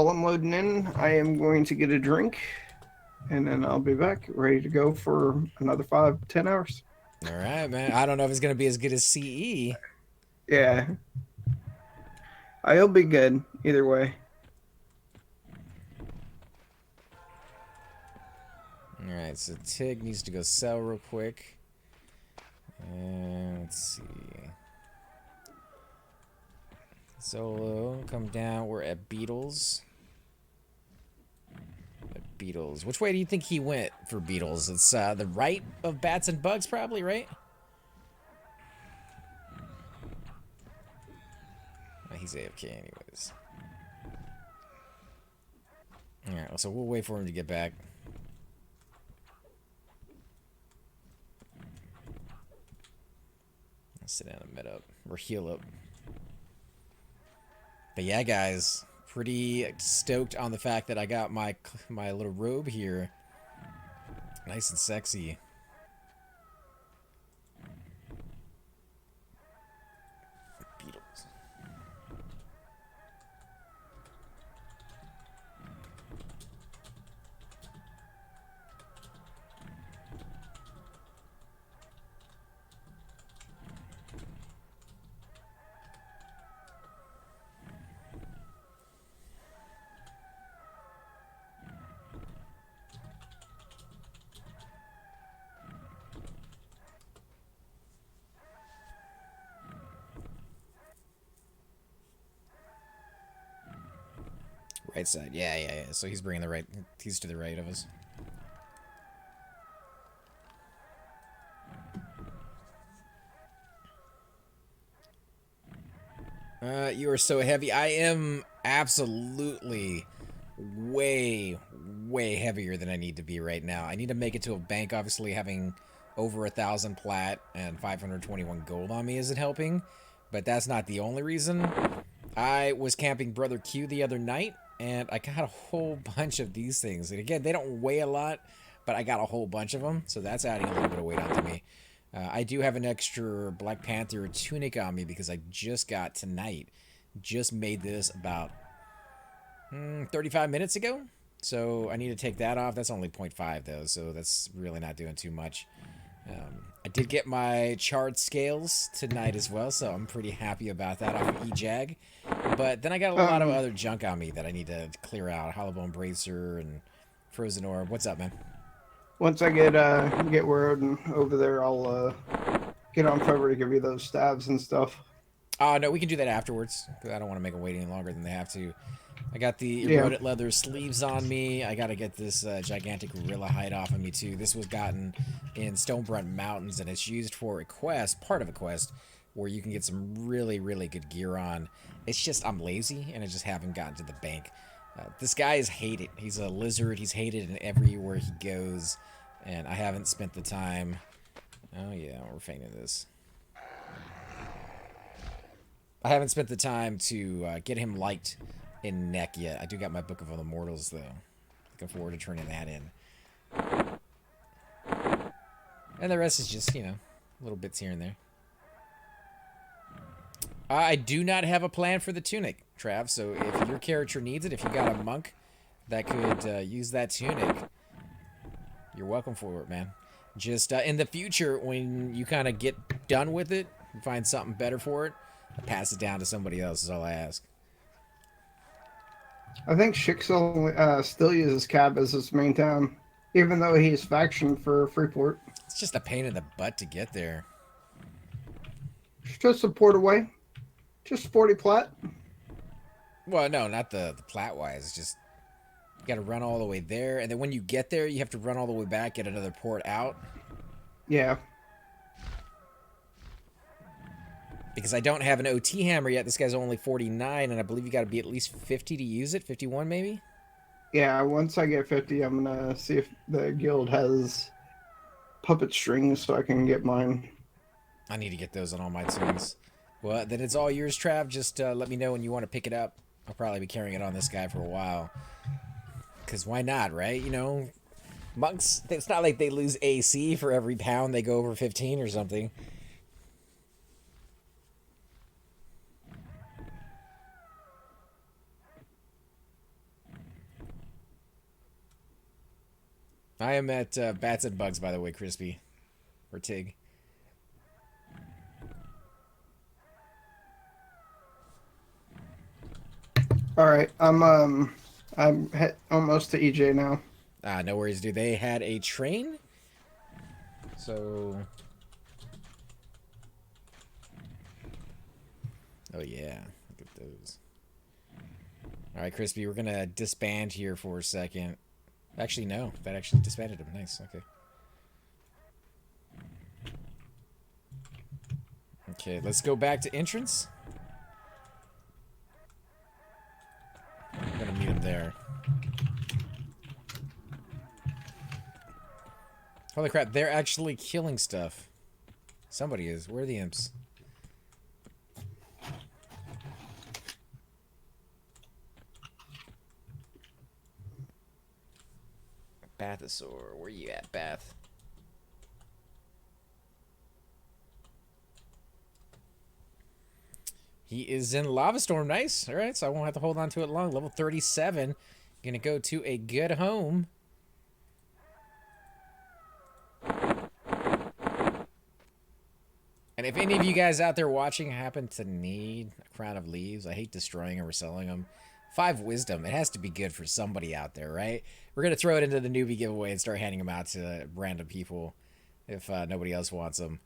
while I'm loading in, I am going to get a drink, and then I'll be back ready to go for another 5-10 hours. All right, man. I don't know if it's gonna be as good as CE. Yeah, I'll be good either way. All right, so Tig needs to go sell real quick. Let's see. Solo, come down. We're at Beatles. Beatles. Which way do you think he went for Beatles? It's the right of Bats and Bugs, probably, right? He's AFK anyways. Alright, so we'll wait for him to get back. Let's sit down and mid up. Or heal up. But yeah, guys. Pretty stoked on the fact that I got my little robe here. Nice and sexy. Beatles. Right side. Yeah. So he's bringing the right. He's to the right of us. You are so heavy. I am absolutely way, way heavier than I need to be right now. I need to make it to a bank. Obviously, having over 1,000 plat and 521 gold on me isn't helping, but that's not the only reason. I was camping Brother Q the other night, and I got a whole bunch of these things. And again, they don't weigh a lot, but I got a whole bunch of them, so that's adding a little bit of weight onto me. I do have an extra Black Panther tunic on me because I just got tonight. Just made this about 35 minutes ago. So I need to take that off. That's only 0.5 though, so that's really not doing too much. I did get my charred scales tonight as well, so I'm pretty happy about that off of EJAG. But then I got a lot of Um, other junk on me that I need to clear out. Hollowbone Bracer and Frozen Orb. What's up, man? Once I get word and over there, I'll get on Fiverr to give you those stabs and stuff. Oh, no, we can do that afterwards. I don't want to make them wait any longer than they have to. I got the Yeah. eroded leather sleeves on me. I got to get this gigantic gorilla hide off of me, too. This was gotten in Stonebrunt Mountains, and it's used for a quest, part of a quest, where you can get some really, really good gear on. It's just I'm lazy, and I just haven't gotten to the bank. This guy is hated. He's a lizard. He's hated in everywhere he goes, and I haven't spent the time. Oh, yeah, we're feigning this. I haven't spent the time to get him liked in neck yet. I do got my Book of Immortals, though. Looking forward to turning that in. And the rest is just, little bits here and there. I do not have a plan for the tunic, Trav, so if your character needs it, if you got a monk that could use that tunic, you're welcome for it, man. Just in the future, when you kind of get done with it, and find something better for it, pass it down to somebody else is all I ask. I think Shixel still uses Cab as his main town, even though he's faction for Freeport. It's just a pain in the butt to get there. It's just a port away. Just 40 plat. Well, no, not the plat-wise. It's just you got to run all the way there, and then when you get there, you have to run all the way back, get another port out. Yeah. Because I don't have an OT hammer yet. This guy's only 49, and I believe you got to be at least 50 to use it. 51, maybe? Yeah, once I get 50, I'm going to see if the guild has puppet strings so I can get mine. I need to get those on all my tunes. Well, then it's all yours, Trav. Just let me know when you want to pick it up. I'll probably be carrying it on this guy for a while. Because why not, right? Monks, it's not like they lose AC for every pound they go over 15 or something. I am at Bats and Bugs, by the way, Crispy. Or Tig. All right, I'm almost to EJ now. Ah, no worries, dude. They had a train. So. Oh, yeah. Look at those. All right, Crispy, we're going to disband here for a second. Actually, no. That actually disbanded him. Nice. Okay. Okay, let's go back to entrance. I'm going to meet him there. Holy crap, they're actually killing stuff. Somebody is. Where are the imps? Bathosaur, where you at, Bath? He is in Lava Storm. Nice. All right, so I won't have to hold on to it long. Level 37. Gonna go to a good home. And if any of you guys out there watching happen to need a crown of leaves, I hate destroying them or selling them. 5 wisdom. It has to be good for somebody out there, right? We're going to throw it into the newbie giveaway and start handing them out to random people if nobody else wants them.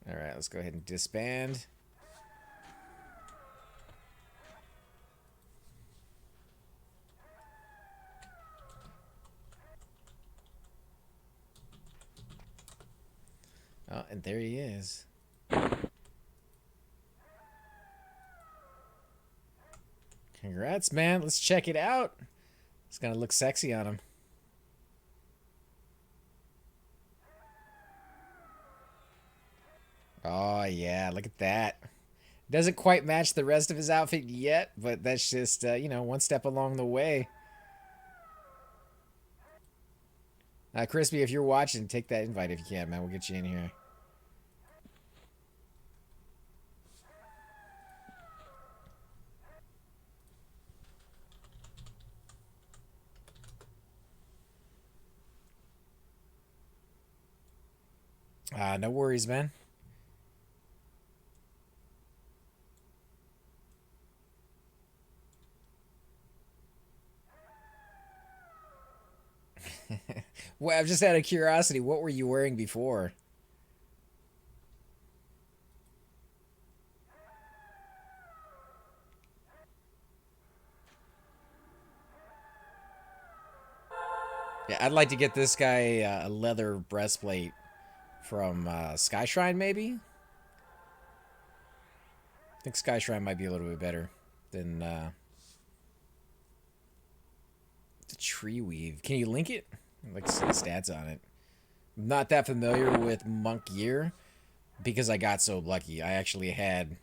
All right, let's go ahead and disband. Oh, and there he is. Congrats, man. Let's check it out. It's going to look sexy on him. Oh, yeah. Look at that. Doesn't quite match the rest of his outfit yet, but that's just, you know, one step along the way. Crispy, if you're watching, take that invite if you can, man. We'll get you in here. No worries, man. Well, I'm just out of curiosity. What were you wearing before? Yeah, I'd like to get this guy a leather breastplate from Sky Shrine, maybe? I think Sky Shrine might be a little bit better than the Tree Weave. Can you link it? I'd like to see the stats on it. I'm not that familiar with Monk Gear because I got so lucky. I actually had...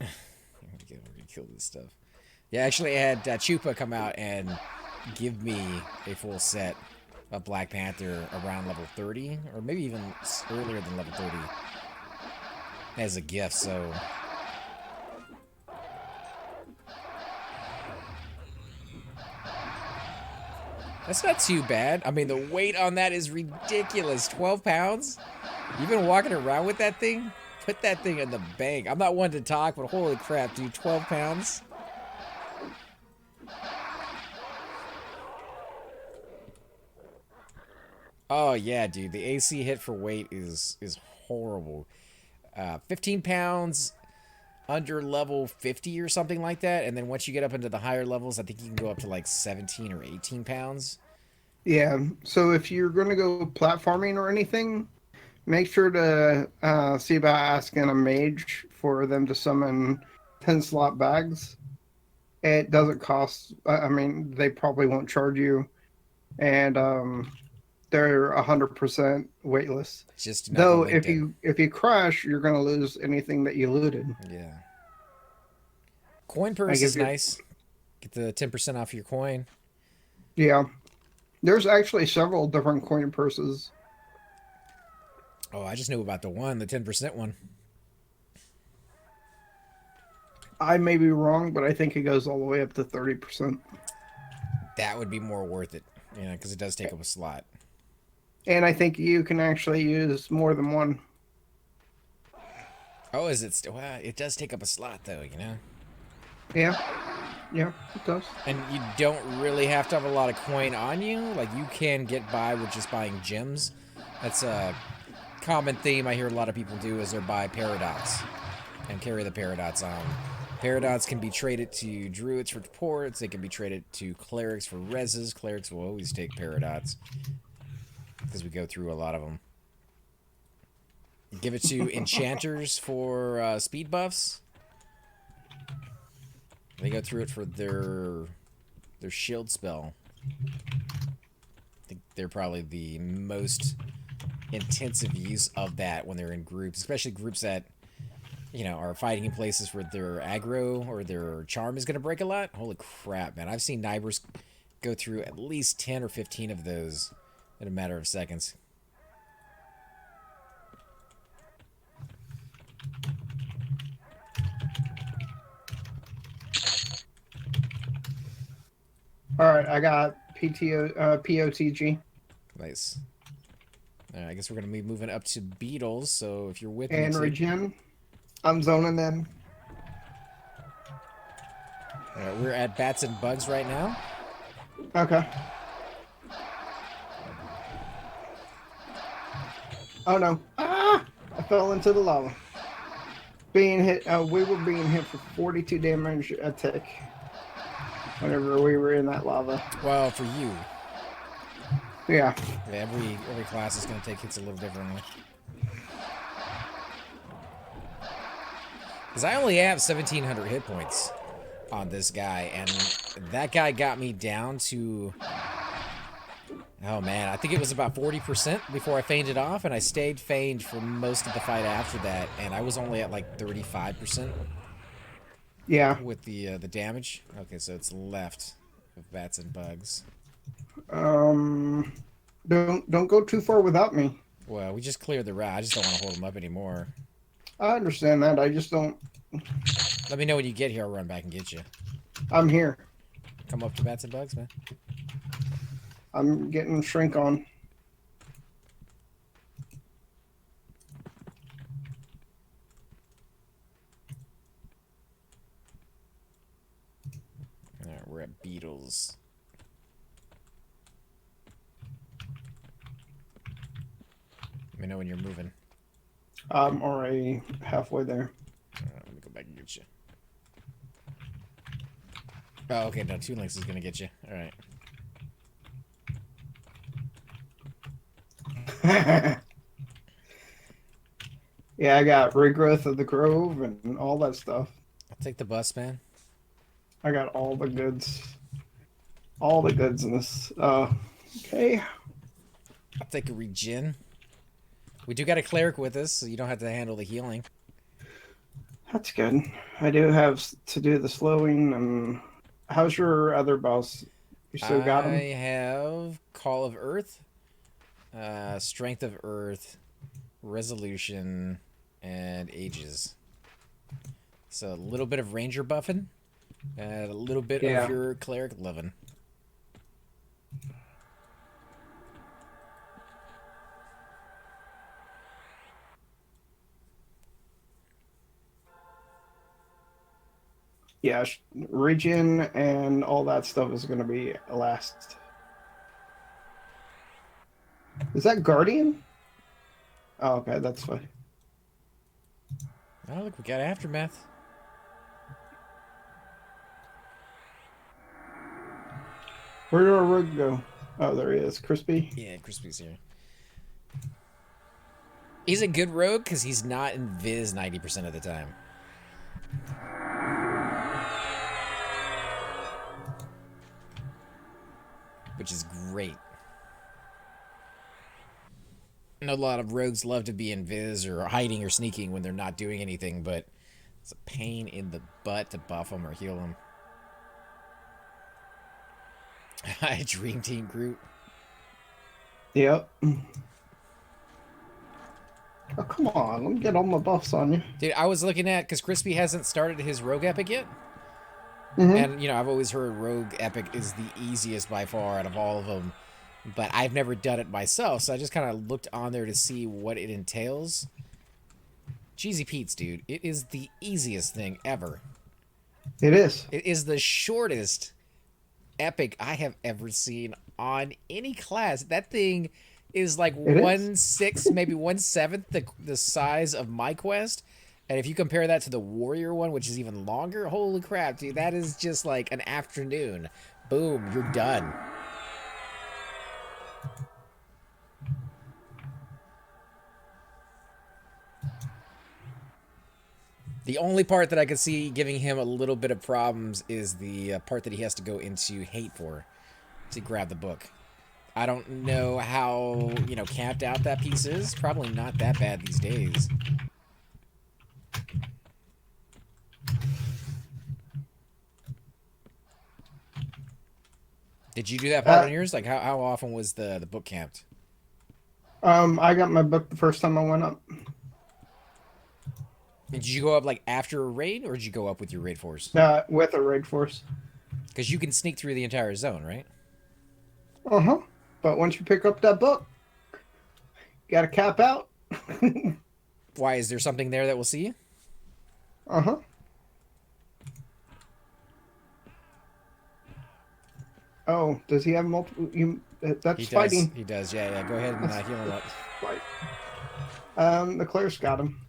I'm gonna kill this stuff. Yeah, actually I had Chupa come out and give me a full set of Black Panther around level 30, or maybe even earlier than level 30 as a gift, so... That's not too bad. I mean, the weight on that is ridiculous. 12 pounds? You've been walking around with that thing? Put that thing in the bank. I'm not one to talk, but holy crap, dude. 12 pounds? Oh, yeah, dude. The AC hit for weight is horrible. 15 pounds under level 50 or something like that. And then once you get up into the higher levels, I think you can go up to like 17 or 18 pounds. Yeah, so if you're going to go platforming or anything, make sure to see about asking a mage for them to summon 10 slot bags. It doesn't cost, I mean, they probably won't charge you. And they're 100% weightless. Just Though if you crash, you're going to lose anything that you looted. Yeah. Coin purse is nice. Get the 10% off your coin. Yeah. There's actually several different coin purses. Oh, I just knew about the 10% one. I may be wrong, but I think it goes all the way up to 30%. That would be more worth it, you know, because it does take up a slot. And I think you can actually use more than one. Oh, is it still? Well, it does take up a slot, though, you know? Yeah, yeah, it does. And you don't really have to have a lot of coin on you. Like, you can get by with just buying gems. That's a common theme I hear a lot of people do is they buy paradox and carry the paradox on. Paradox can be traded to druids for ports. They can be traded to clerics for reses. Clerics will always take paradox because we go through a lot of them. Give it to enchanters for speed buffs. They go through it for their shield spell. I think they're probably the most intensive use of that when they're in groups, especially groups that, you know, are fighting in places where their aggro or their charm is going to break a lot. Holy crap, man. I've seen Nibers go through at least 10 or 15 of those in a matter of seconds. All right, I got POTG. Nice. I guess we're going to be moving up to beetles, so if you're with me, And regen. I'm zoning in. we're at bats and bugs right now. Okay. Oh no. Ah! I fell into the lava. Being hit, we were being hit for 42 damage a tick whenever we were in that lava. Well, for you. Yeah. Every class is going to take hits a little differently. Because I only have 1,700 hit points on this guy, and that guy got me down to... Oh, man, I think it was about 40% before I fainted off, and I stayed feigned for most of the fight after that, and I was only at, like, 35% Yeah. with the damage. Okay, so it's left of bats and bugs. Don't go too far without me. Well, we just cleared the route. I just don't want to hold him up anymore. I understand that. I just don't. Let me know when you get here. I'll run back and get you. I'm here. Come up to bats and bugs, man. I'm getting shrink on. Alright, we're at beetles. Let me know when you're moving. I'm already halfway there. Alright, let me go back and get you. Oh, okay, no, 2 links is gonna get you. Alright. Yeah, I got regrowth of the grove and all that stuff. I'll take the bus, man. I got all the goods. All the goods in this. Okay. I'll take a regen. We do got a cleric with us, so you don't have to handle the healing. That's good. I do have to do the slowing. And how's your other boss? You still got him? I have Call of Earth, Strength of Earth, Resolution, and Ages. So a little bit of Ranger buffing, and a little bit of your Cleric loving. Yeah, regen and all that stuff is going to be last. Is that Guardian? Oh, okay, that's fine. Oh, look, we got Aftermath. Where did our rogue go? Oh, there he is. Crispy. Yeah, Crispy's here. He's a good rogue because he's not in Viz 90% of the time. Which is great. I know a lot of rogues love to be in Viz or hiding or sneaking when they're not doing anything, but it's a pain in the butt to buff them or heal them. Dream Team Groot. Yep. Oh, come on. Let me get all my buffs on you. Dude, I was looking at, because Crispy hasn't started his Rogue Epic yet. Mm-hmm. And, you know, I've always heard Rogue Epic is the easiest by far out of all of them. But I've never done it myself, so I just kind of looked on there to see what it entails. Cheesy Pete's, dude. It is the easiest thing ever. It is. It is the shortest epic I have ever seen on any class. That thing is like It is. 1/6, maybe 1/7 the size of my quest. And if you compare that to the warrior one, which is even longer, holy crap, dude, that is just like an afternoon. Boom, you're done. The only part that I could see giving him a little bit of problems is the part that he has to go into hate for to grab the book. I don't know how, you know, camped out that piece is. Probably not that bad these days. Did you do that part on yours? Like, how often was the book camped? I got my book the first time I went up. Did you go up, like, after a raid, or did you go up with your raid force? With a raid force. Because you can sneak through the entire zone, right? Uh-huh. But once you pick up that book, you gotta cap out. Why, is there something there that will see you? Uh-huh. Oh, does he have multiple? That's He does. fighting. He does, yeah. Go ahead and heal him up. Fight. The Claire's got him.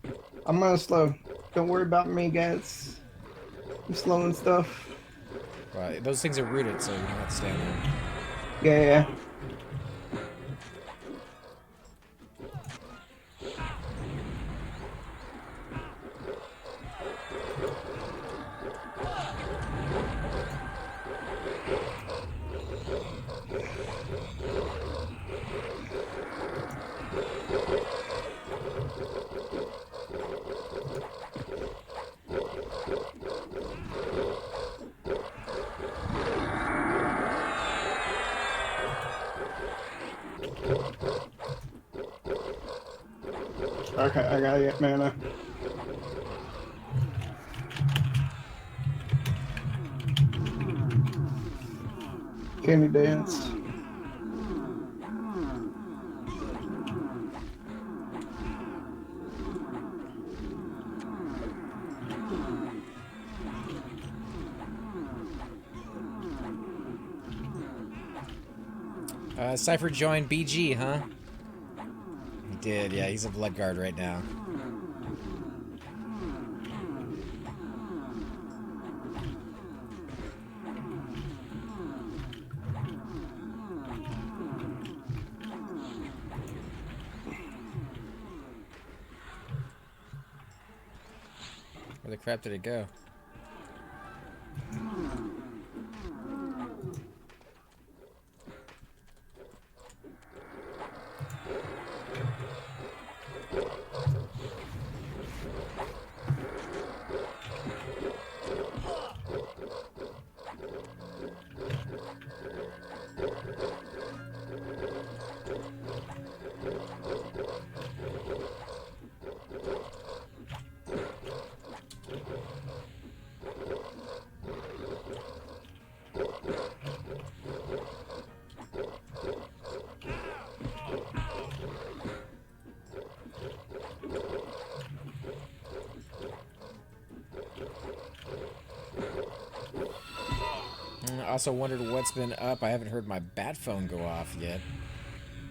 I'm gonna slow. Don't worry about me, guys. I'm slow and stuff. Well, those things are rooted, so you don't have to stand there. Yeah. Okay, I gotta get mana. Can you dance? Cypher joined BG, huh? He did, yeah. He's a Bloodguard right now. Where the crap did it go? I also wondered what's been up. I haven't heard my bat phone go off yet.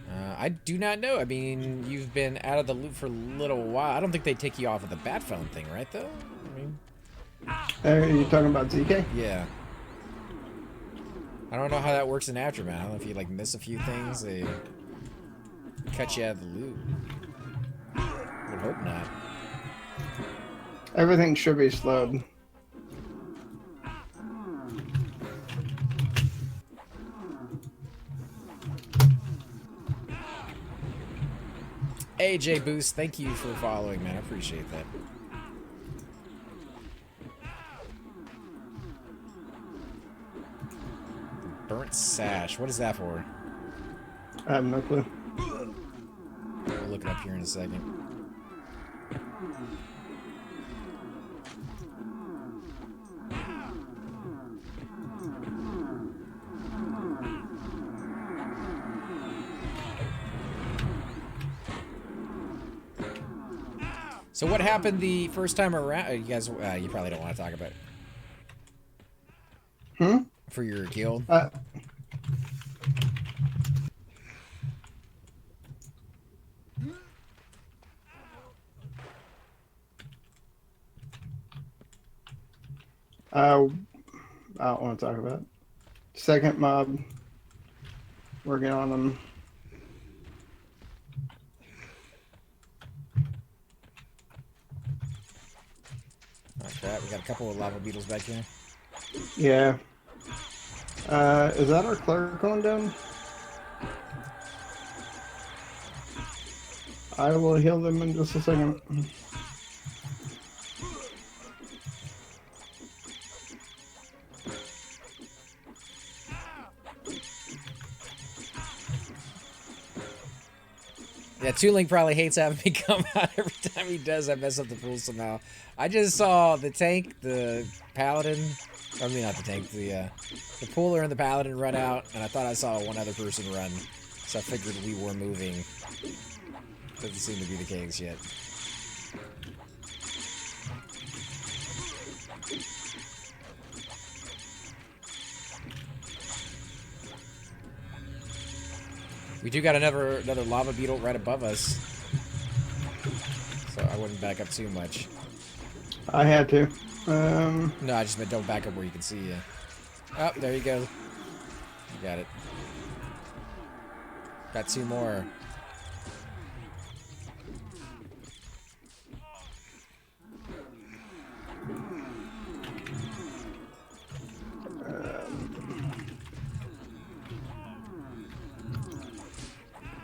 I do not know. I mean, you've been out of the loop for a little while. I don't think they take you off of the bat phone thing, right, though? I mean... Are you talking about ZK? Yeah. I don't know how that works in Aftermath. I don't know if you, like, miss a few things. They cut you out of the loop. I would hope not. Everything should be slowed. AJ Boost, thank you for following, man. I appreciate that. Burnt sash. What is that for? I have no clue. We'll look it up here in a second. So what happened the first time around? You guys, you probably don't want to talk about it. For your guild. I don't want to talk about it. Second mob. Working on them. Oh crap, we got a couple of lava beetles back here. Yeah. Is that our cleric going down? I will heal them in just a second. Yeah, Tooling probably hates having me come out every time he does. I mess up the pool somehow. I just saw the tank, the paladin, I mean not the tank, the pooler and the paladin run out, and I thought I saw one other person run, so I figured we were moving. Doesn't seem to be the case yet. We do got another lava beetle right above us, so I wouldn't back up too much. I had to. No, I just meant don't back up where you can see you. Oh, there you go. You got it. Got two more.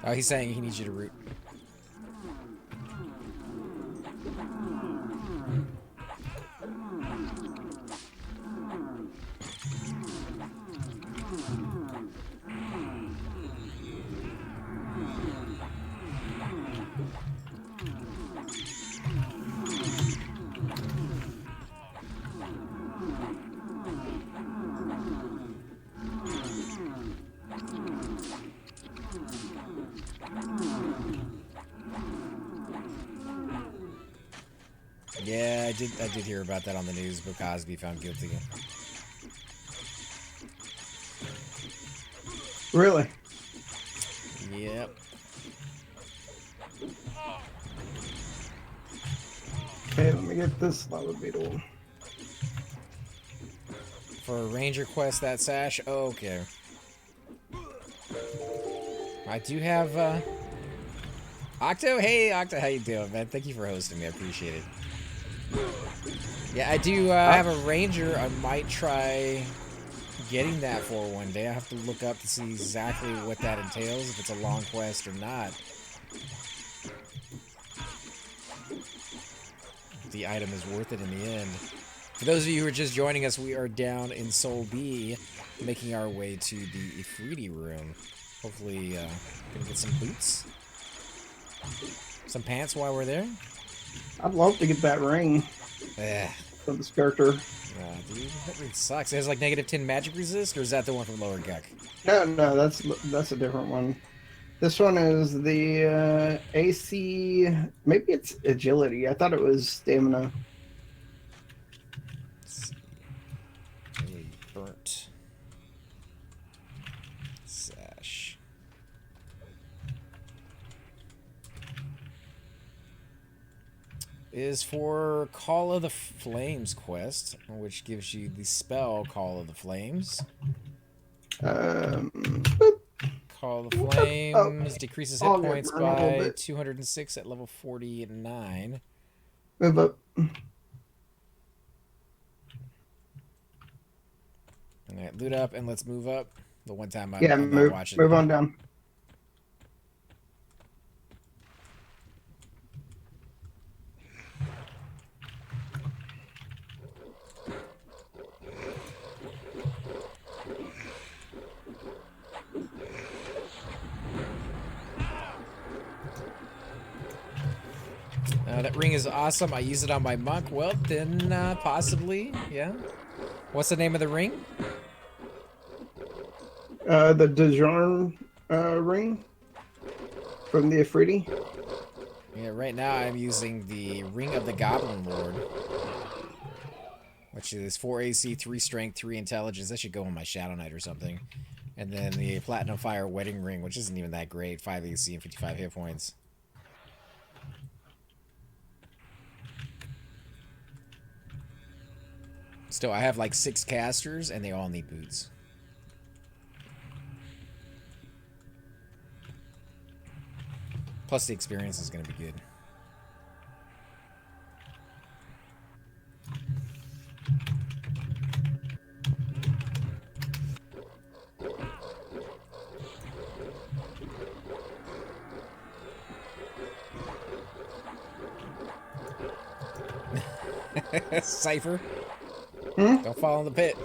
Oh, he's saying he needs you to root. Yeah, I did hear about that on the news. Bill Cosby found guilty. Really? Yep. Okay, let me get this lava beetle. For a ranger quest, that sash? Okay. I do have, Octo? Hey, Octo, how you doing, man? Thank you for hosting me. I appreciate it. Yeah, I do have a ranger. I might try getting that for one day. I have to look up to see exactly what that entails, if it's a long quest or not. The item is worth it in the end. For those of you who are just joining us, we are down in Sol B, making our way to the Ifriti room. Hopefully, gonna get some boots. Some pants while we're there. I'd love to get that ring for this character. Dude, that ring sucks. It has like -10 magic resist, or is that the one from Lower Guck? No, that's a different one. This one is the AC. Maybe it's agility. I thought it was stamina. Let's see. Burnt sash. Is for Call of the Flames quest, which gives you the spell Call of the Flames. Call of the Flames decreases hit points by 206 at level 49. Move up. Alright, loot up and let's move up. The one time I'm move, not watching. Move on down. That ring is awesome. I use it on my monk. Well, then possibly, yeah. What's the name of the ring? The Dijon ring from the Ifriti. Yeah, right now I'm using the Ring of the Goblin Lord, which is 4 AC, 3 Strength, 3 Intelligence. That should go on my Shadow Knight or something. And then the Platinum Fire Wedding Ring, which isn't even that great. 5 AC and 55 hit points. Still, I have like 6 casters, and they all need boots. Plus, the experience is going to be good. Cypher, don't fall in the pit.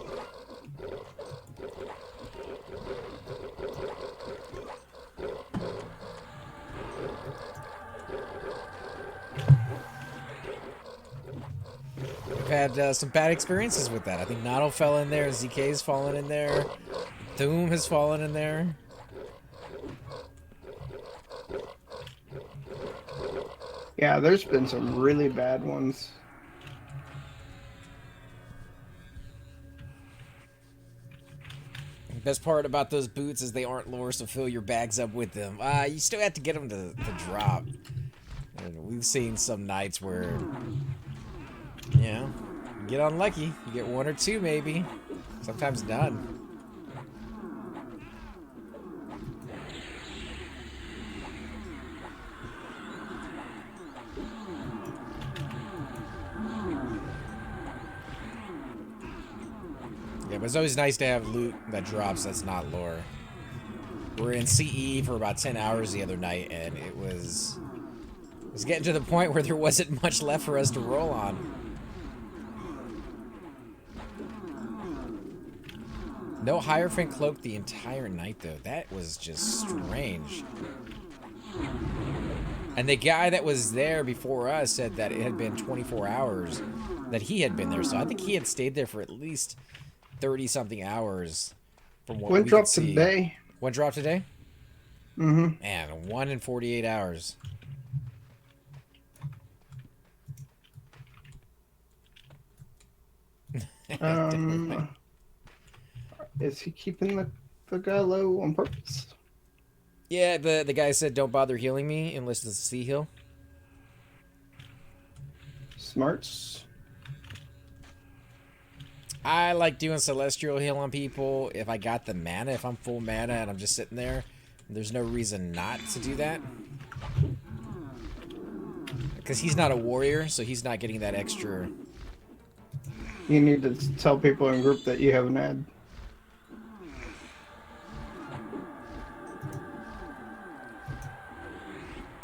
I've had some bad experiences with that. I think Notto fell in there, ZK's fallen in there, Doom has fallen in there. Yeah, there's been some really bad ones. The best part about those boots is they aren't lore, so fill your bags up with them. You still have to get them to drop. And we've seen some nights where, you know, you get unlucky. You get 1 or 2 maybe. Sometimes none. Yeah, but it's always nice to have loot that drops that's not lore. We're in CE for about 10 hours the other night, and it was getting to the point where there wasn't much left for us to roll on. No Hierophant Cloak the entire night, though. That was just strange. And the guy that was there before us said that it had been 24 hours that he had been there. So I think he had stayed there for at least 30-something hours from what One we could dropped see. today. One dropped today? Mm-hmm. Man, 1 in 48 hours. Is he keeping the guy low on purpose? Yeah, the guy said don't bother healing me unless it's a sea heal. Smarts. I like doing Celestial Heal on people if I got the mana. If I'm full mana and I'm just sitting there, there's no reason not to do that. Because he's not a warrior, so he's not getting that extra. You need to tell people in group that you have an ad.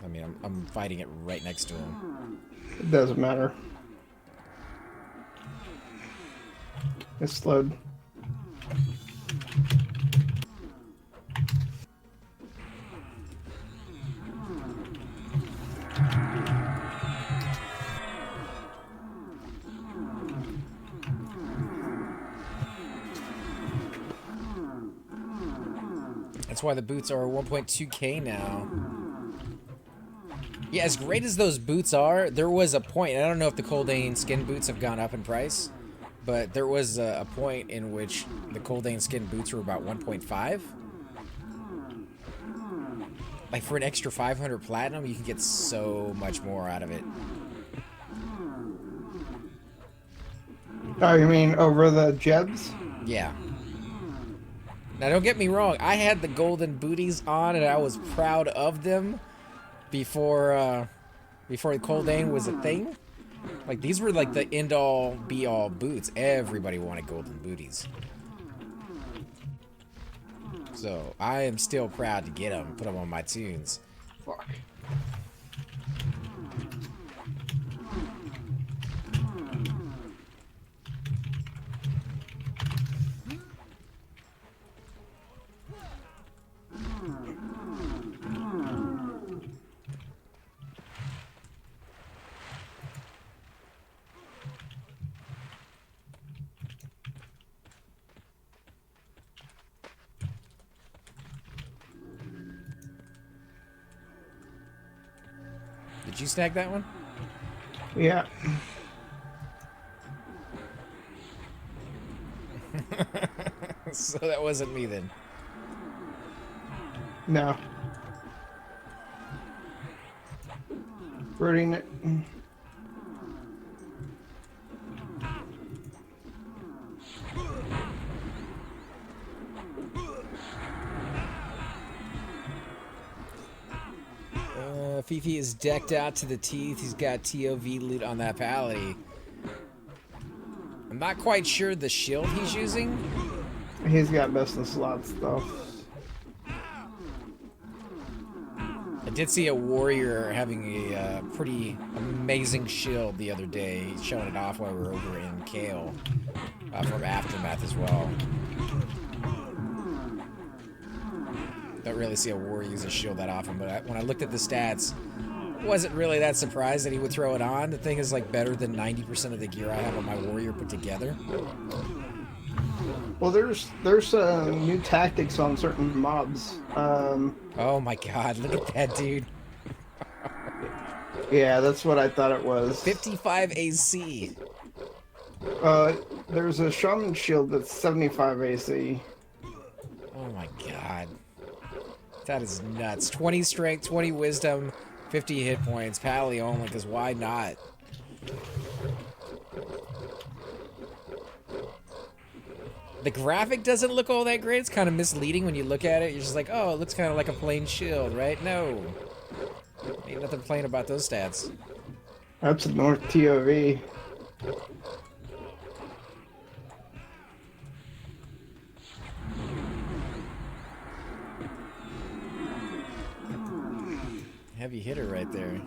I mean, I'm fighting it right next to him. It doesn't matter. It's slowed. That's why the boots are 1.2k now. Yeah, as great as those boots are, there was a point, and I don't know if the Coldane skin boots have gone up in price, but there was a point in which the Coldane skin boots were about 1.5. Like, for an extra 500 platinum, you can get so much more out of it. Oh, you mean over the Jebs? Yeah. Now, don't get me wrong. I had the golden booties on, and I was proud of them before Coldane was a thing. Like, these were like the end-all, be-all boots. Everybody wanted golden booties. So, I am still proud to get them, put them on my tunes. Fuck. Did you snag that one? Yeah. So that wasn't me then. No. Rooting it. Fifi is decked out to the teeth. He's got TOV loot on that pally. I'm not quite sure the shield he's using. He's got best in slot stuff. I did see a warrior having a pretty amazing shield the other day. He's showing it off while we were over in Kale from Aftermath as well. Don't really see a warrior use a shield that often, but when I looked at the stats, wasn't really that surprised that he would throw it on. The thing is like better than 90% of the gear I have on my warrior put together. Well, there's new tactics on certain mobs. Oh my god, look at that dude. Yeah, that's what I thought it was. 55 AC. There's a shaman shield that's 75 AC. Oh my god. That is nuts. 20 strength, 20 wisdom, 50 hit points. Pally only, because why not? The graphic doesn't look all that great. It's kind of misleading when you look at it. You're just like, oh, it looks kind of like a plain shield, right? No. Ain't nothing plain about those stats. That's a North TOV. Heavy hitter right there.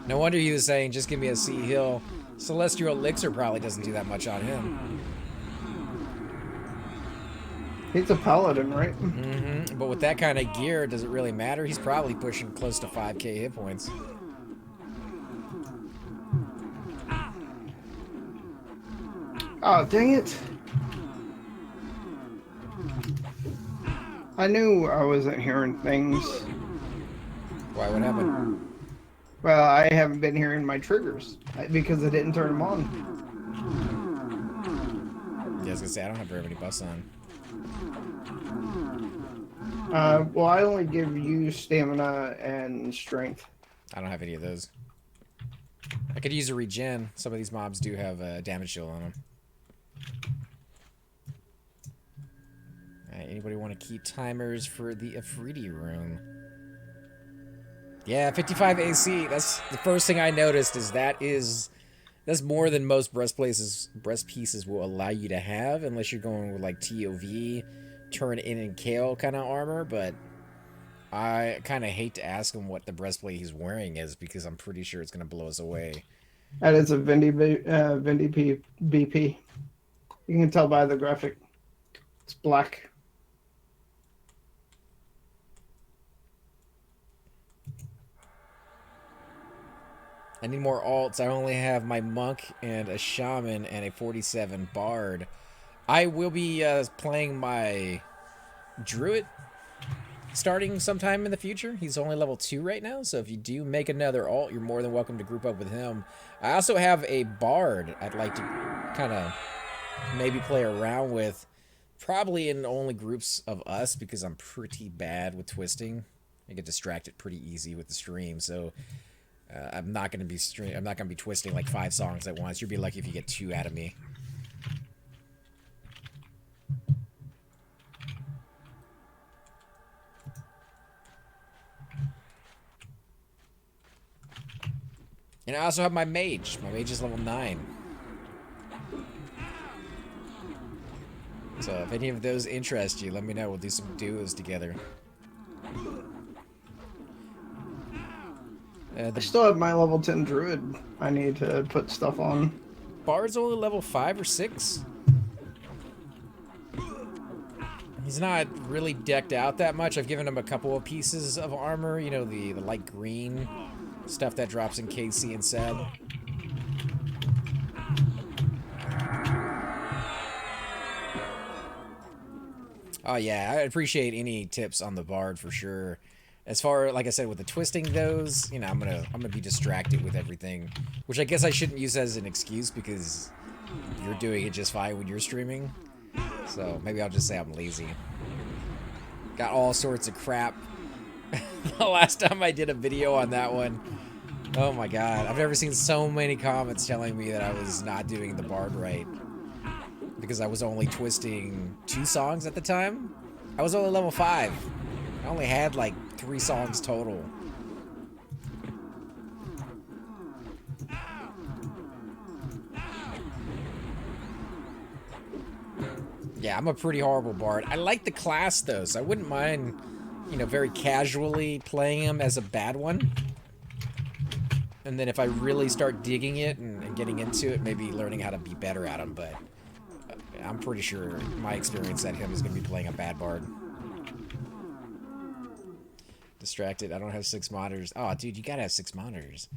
No wonder he was saying, just give me a C heal. Celestial Elixir probably doesn't do that much on him. He's a paladin, right? Mm-hmm. But with that kind of gear, does it really matter? He's probably pushing close to 5k hit points. Oh, dang it. I knew I wasn't hearing things. Why? What happened? Well, I haven't been hearing my triggers because I didn't turn them on. Yeah, I was gonna say, I don't have very many buffs on. Well, I only give you stamina and strength. I don't have any of those. I could use a regen. Some of these mobs do have a damage shield on them. Alright, anybody want to keep timers for the Afridi room? Yeah, 55 AC. That's the first thing I noticed. That's more than most breast pieces will allow you to have, unless you're going with like TOV, turn in and Kale kind of armor. But I kind of hate to ask him what the breastplate he's wearing is, because I'm pretty sure it's going to blow us away. That is a Vindy BP. You can tell by the graphic. It's black. I need more alts. I only have my monk and a shaman and a 47 bard. I will be playing my druid starting sometime in the future. He's only level 2 right now, so if you do make another alt, you're more than welcome to group up with him. I also have a bard I'd like to kind of maybe play around with, probably in only groups of us, because I'm pretty bad with twisting. I get distracted pretty easy with the stream, so I'm not gonna be twisting like 5 songs at once. You'll be lucky if you get 2 out of me. And I also have my mage. My mage is level 9. So if any of those interest you, let me know. We'll do some duos together. I still have my level 10 druid. I need to put stuff on. Bard's only level 5 or 6. He's not really decked out that much. I've given him a couple of pieces of armor. You know, the light green stuff that drops in KC and Seb. Oh yeah, I appreciate any tips on the Bard for sure. As far, like I said, with the twisting goes, you know, I'm gonna be distracted with everything, which I guess I shouldn't use as an excuse because you're doing it just fine when you're streaming. So maybe I'll just say I'm lazy. Got all sorts of crap. The last time I did a video on that one, oh my god, I've never seen so many comments telling me that I was not doing the bard right because I was only twisting 2 songs at the time. I was only level 5. I only had like 3 songs total. Yeah, I'm a pretty horrible bard. I like the class though, so I wouldn't mind, you know, very casually playing him as a bad one. And then if I really start digging it and getting into it, maybe learning how to be better at him. But I'm pretty sure my experience at him is going to be playing a bad bard. Distracted. I don't have 6 monitors. Oh, dude, you gotta have 6 monitors.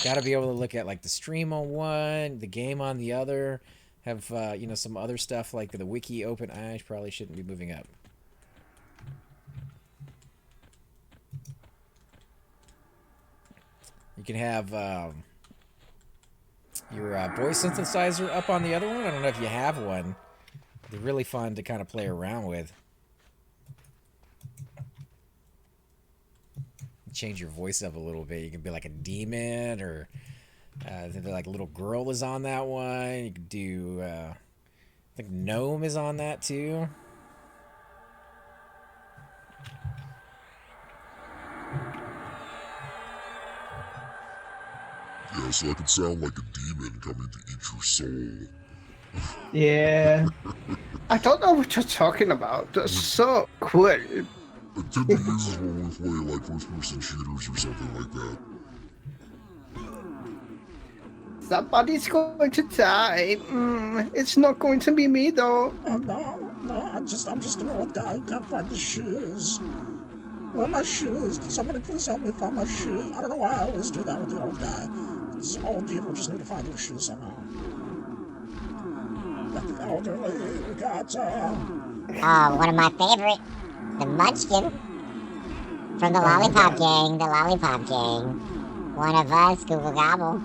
Gotta be able to look at like the stream on one, the game on the other. Have you know, some other stuff like the wiki open. I probably shouldn't be moving up. You can have your voice synthesizer up on the other one. I don't know if you have one. They're really fun to kind of play around with. Change your voice up a little bit. You can be like a demon, or like a little girl is on that one. You could do, I think gnome is on that too. Yeah, so I could sound like a demon coming to eat your soul. Yeah. I don't know what you're talking about. That's so cool. It typically uses when we play like first-person shooters or something like that. Somebody's going to die. It's not going to be me though. Oh, no, I'm just an old guy who can't find the shoes. Where are my shoes? Can somebody please help me find my shoes? I don't know why I always do that with the old guy. Some old people just need to find their shoes somehow. Got the elderly, we got, one of my favorite, the Munchkin from the Lollipop Gang, One of us, Google Gobble.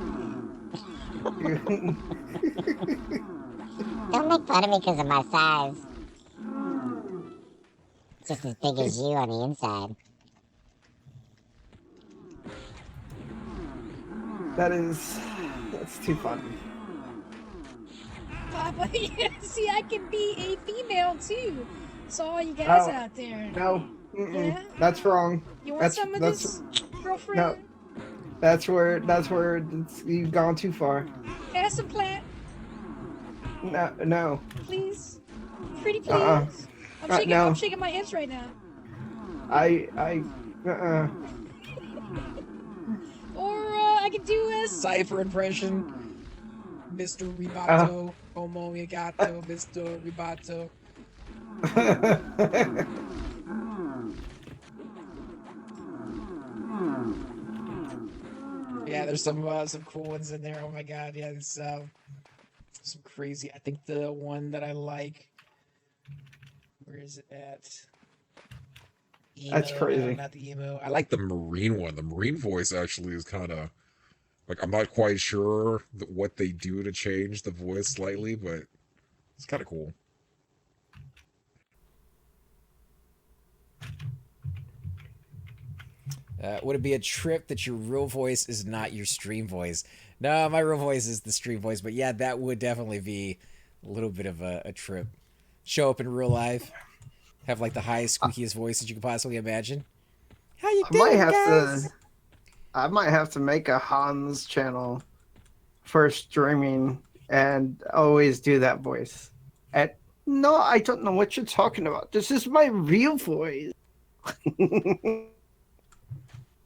Don't make fun of me because of my size. Just as big as you on the inside. That's too funny. Papa, see, I can be a female too. So all you guys out there. No. Yeah? That's wrong. You want some of this, girlfriend? No. That's where you've gone too far. Have some plant, No. please. Pretty please. I'm shaking my hips right now. Or I could do a Cypher impression. Mr. Ribato, Como Gato, Mr. Ribato. Yeah, there's some cool ones in there. Oh my god, yeah, there's some crazy. I think the one that I like. Where is it at? Emo, That's crazy. No, not the emo. I like the marine one. The marine voice actually is kind of like, I'm not quite sure what they do to change the voice slightly, but it's kind of cool. Would it be a trip that your real voice is not your stream voice? No, my real voice is the stream voice, but yeah, that would definitely be a little bit of a trip. Show up in real life, have like the highest, squeakiest voice that you could possibly imagine. How you doing, guys? I might have to make a Hans channel for streaming and always do that voice. And no, I don't know what you're talking about. This is my real voice.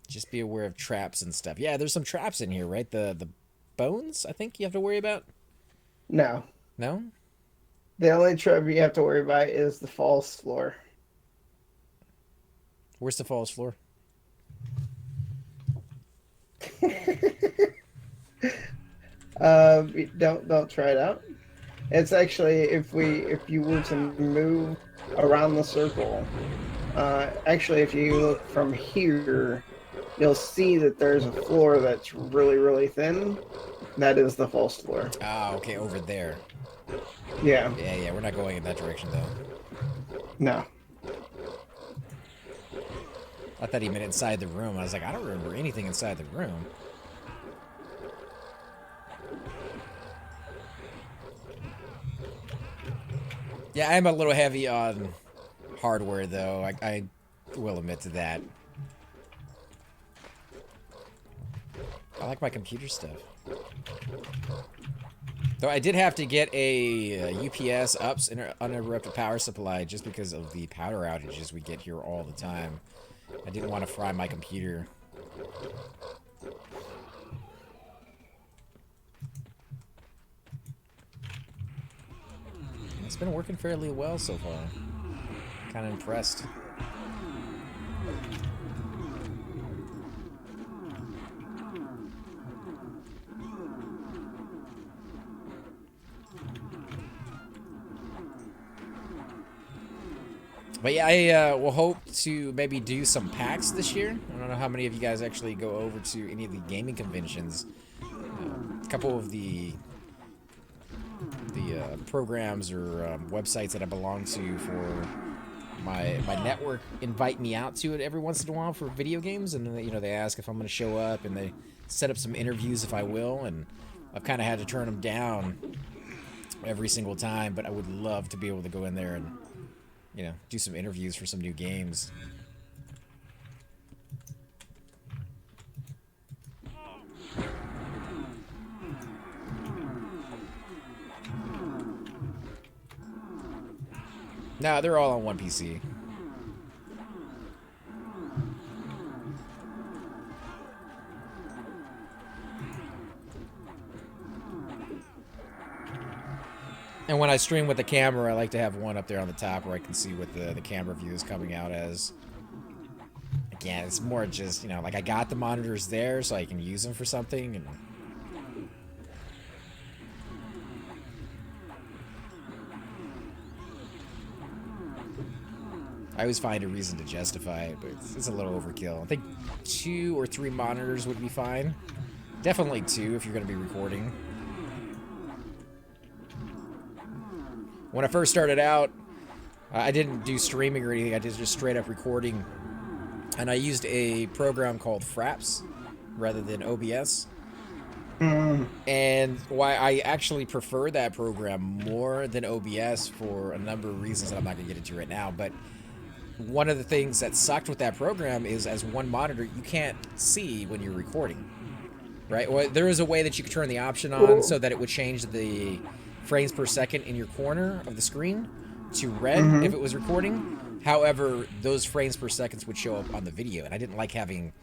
Just be aware of traps and stuff. Yeah, there's some traps in here, right? The bones, I think you have to worry about? No. No? The only trap you have to worry about is the false floor. Where's the false floor? Don't try it out. It's actually if you were to move around the circle, actually if you look from here, you'll see that there's a floor that's really really thin. That is the false floor. Ah, okay, over there. Yeah. Yeah, we're not going in that direction though. No. I thought he meant inside the room. I was like, I don't remember anything inside the room. Yeah, I'm a little heavy on hardware, though. I will admit to that. I like my computer stuff. Though I did have to get a UPS UPS uninterrupted power supply just because of the power outages we get here all the time. I didn't want to fry my computer. It's been working fairly well so far. Kind of impressed. But yeah, I will hope to maybe do some PAX this year. I don't know how many of you guys actually go over to any of the gaming conventions. A couple of the programs or websites that I belong to for my network invite me out to it every once in a while for video games, and then, they ask if I'm going to show up, and they set up some interviews if I will, and I've kind of had to turn them down every single time, but I would love to be able to go in there and do some interviews for some new games. No, they're all on one PC. And when I stream with the camera, I like to have one up there on the top where I can see what the camera view is coming out as. Again, it's more just, like I got the monitors there so I can use them for something. And I always find a reason to justify it, but it's a little overkill. I think 2 or 3 monitors would be fine. Definitely 2 if you're going to be recording. When I first started out, I didn't do streaming or anything. I did just straight up recording. And I used a program called Fraps rather than OBS. And why I actually prefer that program more than OBS for a number of reasons that I'm not going to get into right now. But one of the things that sucked with that program is as one monitor, you can't see when you're recording. Right? Well, there is a way that you could turn the option on so that it would change the frames per second in your corner of the screen to red if it was recording. However, those frames per seconds would show up on the video, and I didn't like having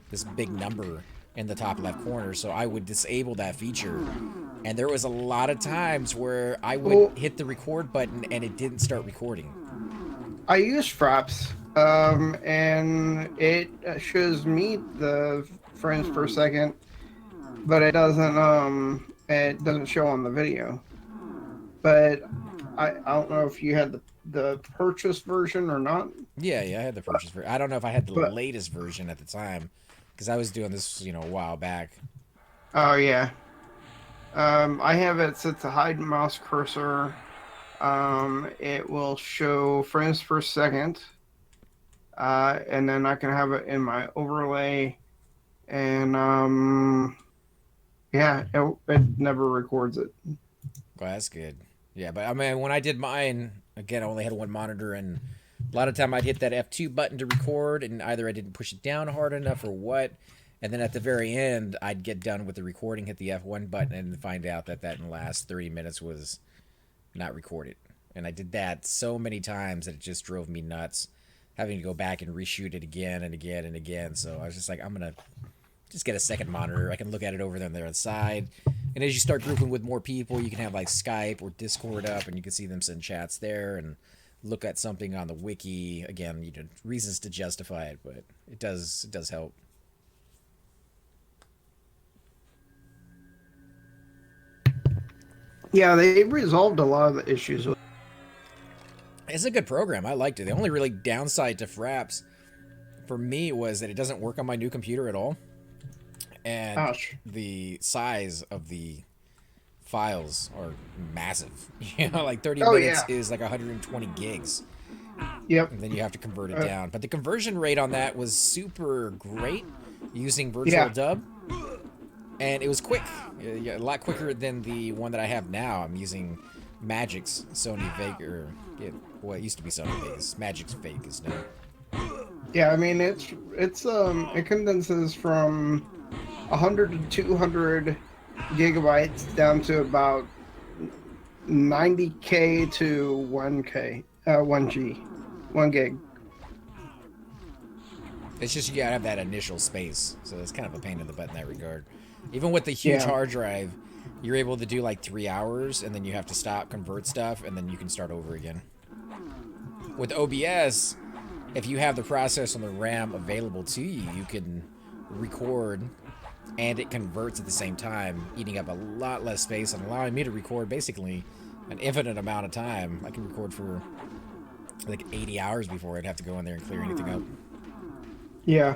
this big number in the top left corner, so I would disable that feature. And there was a lot of times where I would hit the record button and it didn't start recording. I use Fraps, and it shows me the frames per second, but it doesn't show on the video. But I don't know if you had the purchase version or not. Yeah, I had the purchase version. I don't know if I had the latest version at the time, because I was doing this, a while back. Oh, yeah. I have it set to hide mouse cursor. It will show frames per second. And then I can have it in my overlay. And, yeah, it never records it. Well, that's good. Yeah, but I mean, when I did mine, again, I only had one monitor, and a lot of time I'd hit that F2 button to record, and either I didn't push it down hard enough or what, and then at the very end, I'd get done with the recording, hit the F1 button, and find out that in the last 30 minutes was not recorded. And I did that so many times that it just drove me nuts, having to go back and reshoot it again and again and again. So I was just like, I'm going to just get a second monitor. I can look at it over there on the side. And as you start grouping with more people, you can have like Skype or Discord up, and you can see them send chats there and look at something on the wiki. Again, reasons to justify it, but it does help. Yeah, they resolved a lot of the issues with. It's a good program. I liked it. The only really downside to Fraps for me was that it doesn't work on my new computer at all, and Ouch. the size of the files are massive. You know, like 30 Oh minutes yeah. is like 120 gigs. Yep. And then you have to convert it down. But the conversion rate on that was super great using virtual Yeah. dub. And it was quick. A lot quicker than the one that I have now. I'm using Magix Sony Vegas. Well, it used to be Sony Vegas. Magix Vegas now. Yeah, I mean it condenses from 100 to 200 gigabytes down to about 90K to 1K, 1G, 1 gig. It's just you gotta have that initial space. So it's kind of a pain in the butt in that regard. Even with the huge hard drive, you're able to do like 3 hours and then you have to stop, convert stuff, and then you can start over again. With OBS, if you have the processor and the RAM available to you, you can record and it converts at the same time, eating up a lot less space and allowing me to record basically an infinite amount of time. I can record for like 80 hours before I'd have to go in there and clear anything up. Yeah.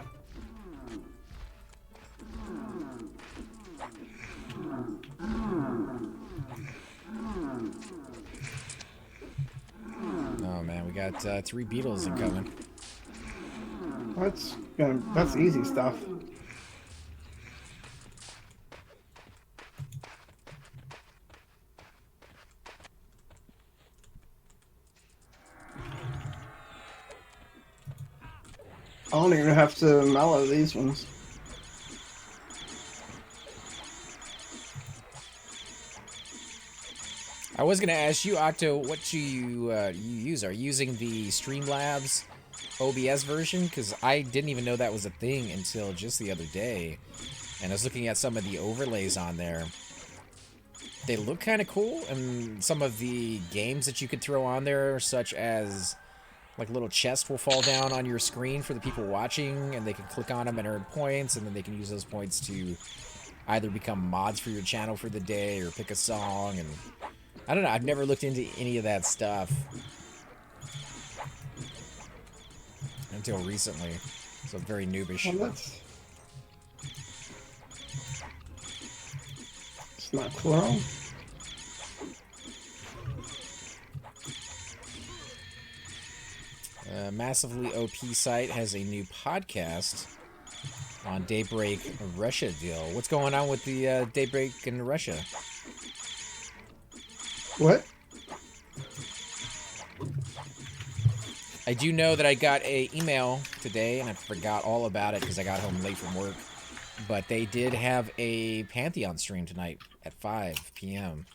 Oh man, we got 3 beetles incoming. That's easy stuff. I don't even have to mellow these ones. I was gonna ask you, Octo, what you use. Are you using the Streamlabs OBS version? Because I didn't even know that was a thing until just the other day. And I was looking at some of the overlays on there. They look kind of cool, and some of the games that you could throw on there, such as like little chests will fall down on your screen for the people watching, and they can click on them and earn points, and then they can use those points to either become mods for your channel for the day or pick a song. And I don't know, I've never looked into any of that stuff until recently, so very noobish. Well, it's not Chrome. Massively OP site has a new podcast on Daybreak Russia deal. What's going on with the Daybreak in Russia? What? I do know that I got a email today, and I forgot all about it because I got home late from work. But they did have a Pantheon stream tonight at 5 p.m.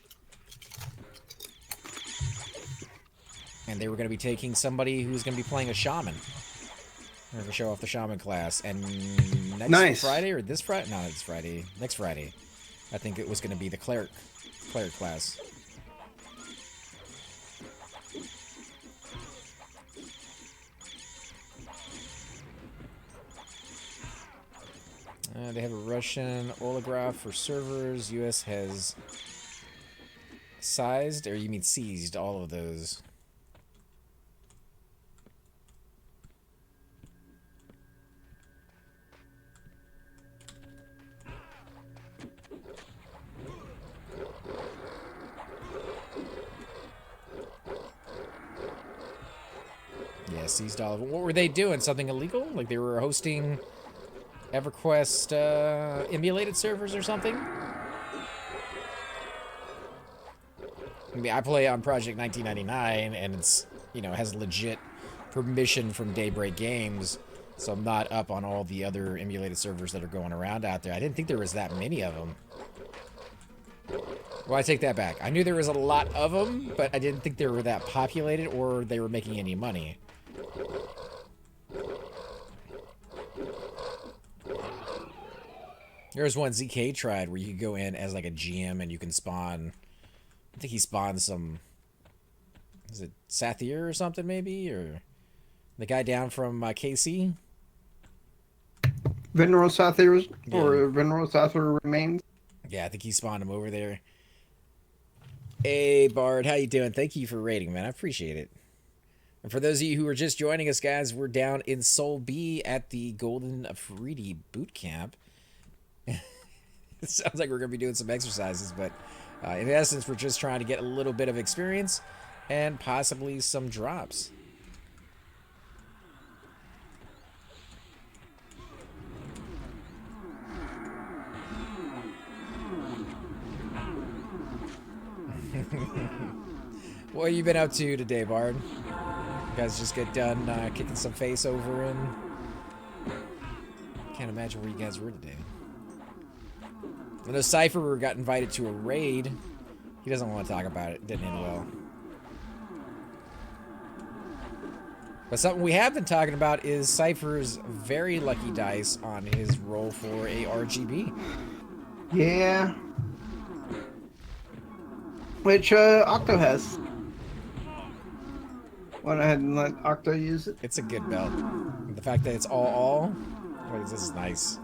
And they were going to be taking somebody who's going to be playing a shaman. They're going to show off the shaman class. And next Friday, or this Friday? No, it's Friday. Next Friday. I think it was going to be the cleric class. They have a Russian oligarch for servers. U.S. has sized, or you mean seized, all of those. Yeah, seized all of them. What were they doing? Something illegal? Like they were hosting Everquest emulated servers or something? I mean, I play on Project 1999, and it's, you know, has legit permission from Daybreak Games, so I'm not up on all the other emulated servers that are going around out there. I didn't think there was that many of them. Well, I take that back. I knew there was a lot of them, but I didn't think they were that populated or they were making any money. There was one ZK tried where you could go in as like a GM and you can spawn. I think he spawned some. Is it Sathir or something maybe, or the guy down from KC? Veneral Sathir or Veneral Sathir remains. Yeah, I think he spawned him over there. Hey, Bard, how you doing? Thank you for rating, man. I appreciate it. And for those of you who are just joining us, guys, we're down in Soul B at the Golden Afridi Boot Camp. It sounds like we're going to be doing some exercises, but in essence, we're just trying to get a little bit of experience and possibly some drops. What have you been up to today, Bard? You guys just get done kicking some face over in... Can't imagine where you guys were today. I know Cypher got invited to a raid. He doesn't want to talk about it. Didn't end well. But something we have been talking about is Cypher's very lucky dice on his roll for a RGB. Yeah. Which Octo has. Went ahead and let Octo use it. It's a good belt. The fact that it's all, this is nice.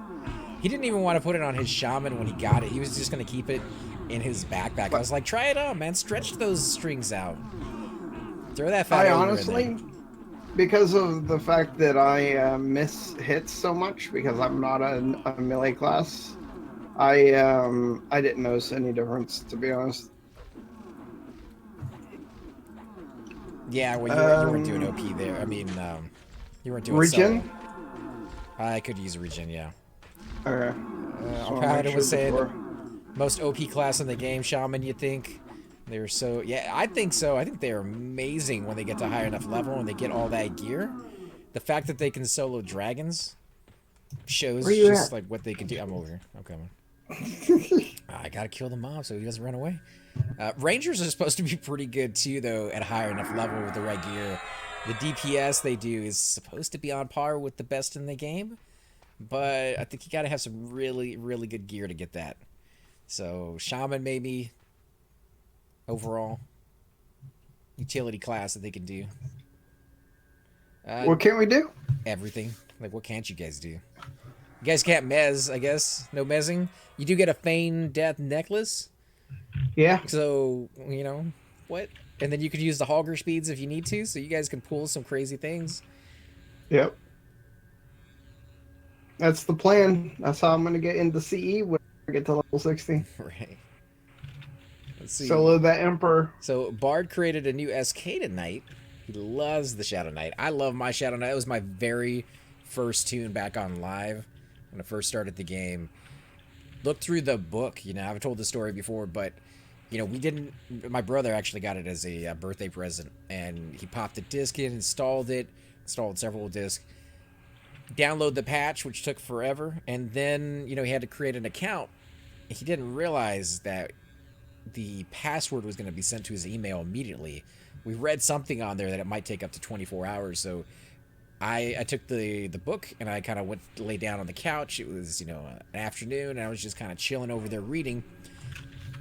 He didn't even want to put it on his shaman when he got it. He was just going to keep it in his backpack. I was like, try it out, man. Stretch those strings out. Throw that fat over honestly, in there. because of the fact that I miss hits so much, because I'm not a melee class, I didn't notice any difference, to be honest. Yeah, well, you weren't doing OP there. I mean, you weren't doing regen? solo. I could use a regen, yeah. Okay. Alpad was saying most OP class in the game, Shaman, you think? They're so... Yeah, I think so. I think they're amazing when they get to high enough level and they get all that gear. The fact that they can solo dragons shows just like what they can do. I'm over here. Okay. I gotta kill the mob so he doesn't run away. Rangers are supposed to be pretty good too, though, at a higher enough level with the right gear. The DPS they do is supposed to be on par with the best in the game, but I think you gotta have some really, really good gear to get that. So Shaman maybe overall utility class that they can do. What can we do? Everything. Like, what can't you guys do? You guys can't mez, I guess. No mezzing. You do get a feign death necklace. Yeah. So, you know, what? And then you could use the Hogger speeds if you need to, so you guys can pull some crazy things. Yep. That's the plan. That's how I'm going to get into CE when I get to level 60. Right. Let's see. Solo that Emperor. So, Bard created a new SK tonight. He loves the Shadow Knight. I love my Shadow Knight. It was my very first tune back on live when I first started the game. Look through the book. You know, I've told the story before, but, you know, we didn't... My brother actually got it as a birthday present, and he popped the disc in, installed several discs, download the patch, which took forever, and then, you know, he had to create an account. He didn't realize that the password was going to be sent to his email immediately. We read something on there that it might take up to 24 hours, so I took the book and I kind of went to lay down on the couch. It was, you know, an afternoon, and I was just kind of chilling over there reading.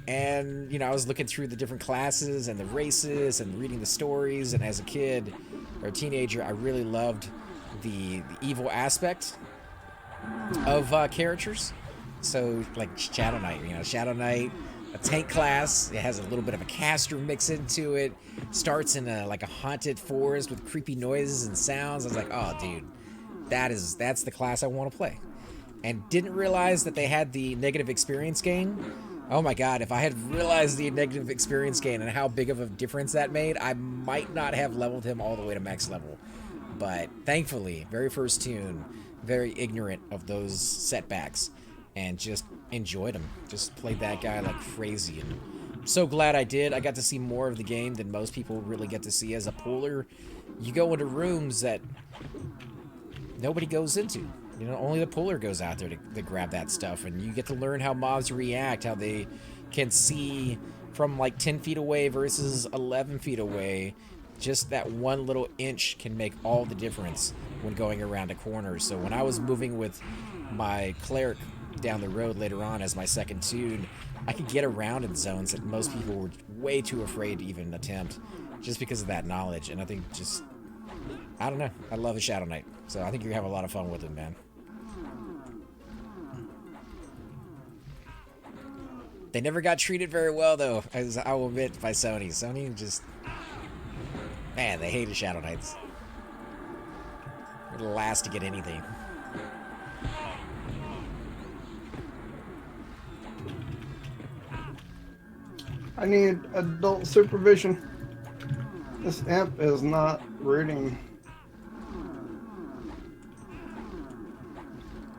And, you know, I was looking through the different classes and the races and reading the stories. And as a kid or a teenager, I really loved the evil aspect of characters. So, like Shadow Knight, you know, Shadow Knight, a tank class. It has a little bit of a caster mix into it. Starts in like a haunted forest with creepy noises and sounds. I was like, oh, dude, that's the class I want to play. And didn't realize that they had the negative experience gain. Oh my god, if I had realized the negative experience gain and how big of a difference that made, I might not have leveled him all the way to max level. But thankfully, very first tune, very ignorant of those setbacks, and just enjoyed him. Just played that guy like crazy, and I'm so glad I did. I got to see more of the game than most people really get to see. As a puller, you go into rooms that nobody goes into. You know, only the puller goes out there to grab that stuff, and you get to learn how mobs react, how they can see from like 10 feet away versus 11 feet away. Just that one little inch can make all the difference when going around a corner. So when I was moving with my cleric down the road later on as my second tune, I could get around in zones that most people were way too afraid to even attempt, just because of that knowledge. And I think just, I don't know, I love the Shadow Knight. So I think you're gonna have a lot of fun with it, man. They never got treated very well, though, as I will admit, by Sony. Sony just... Man, they hated Shadow Knights. They're the last to get anything. I need adult supervision. This imp is not rooting.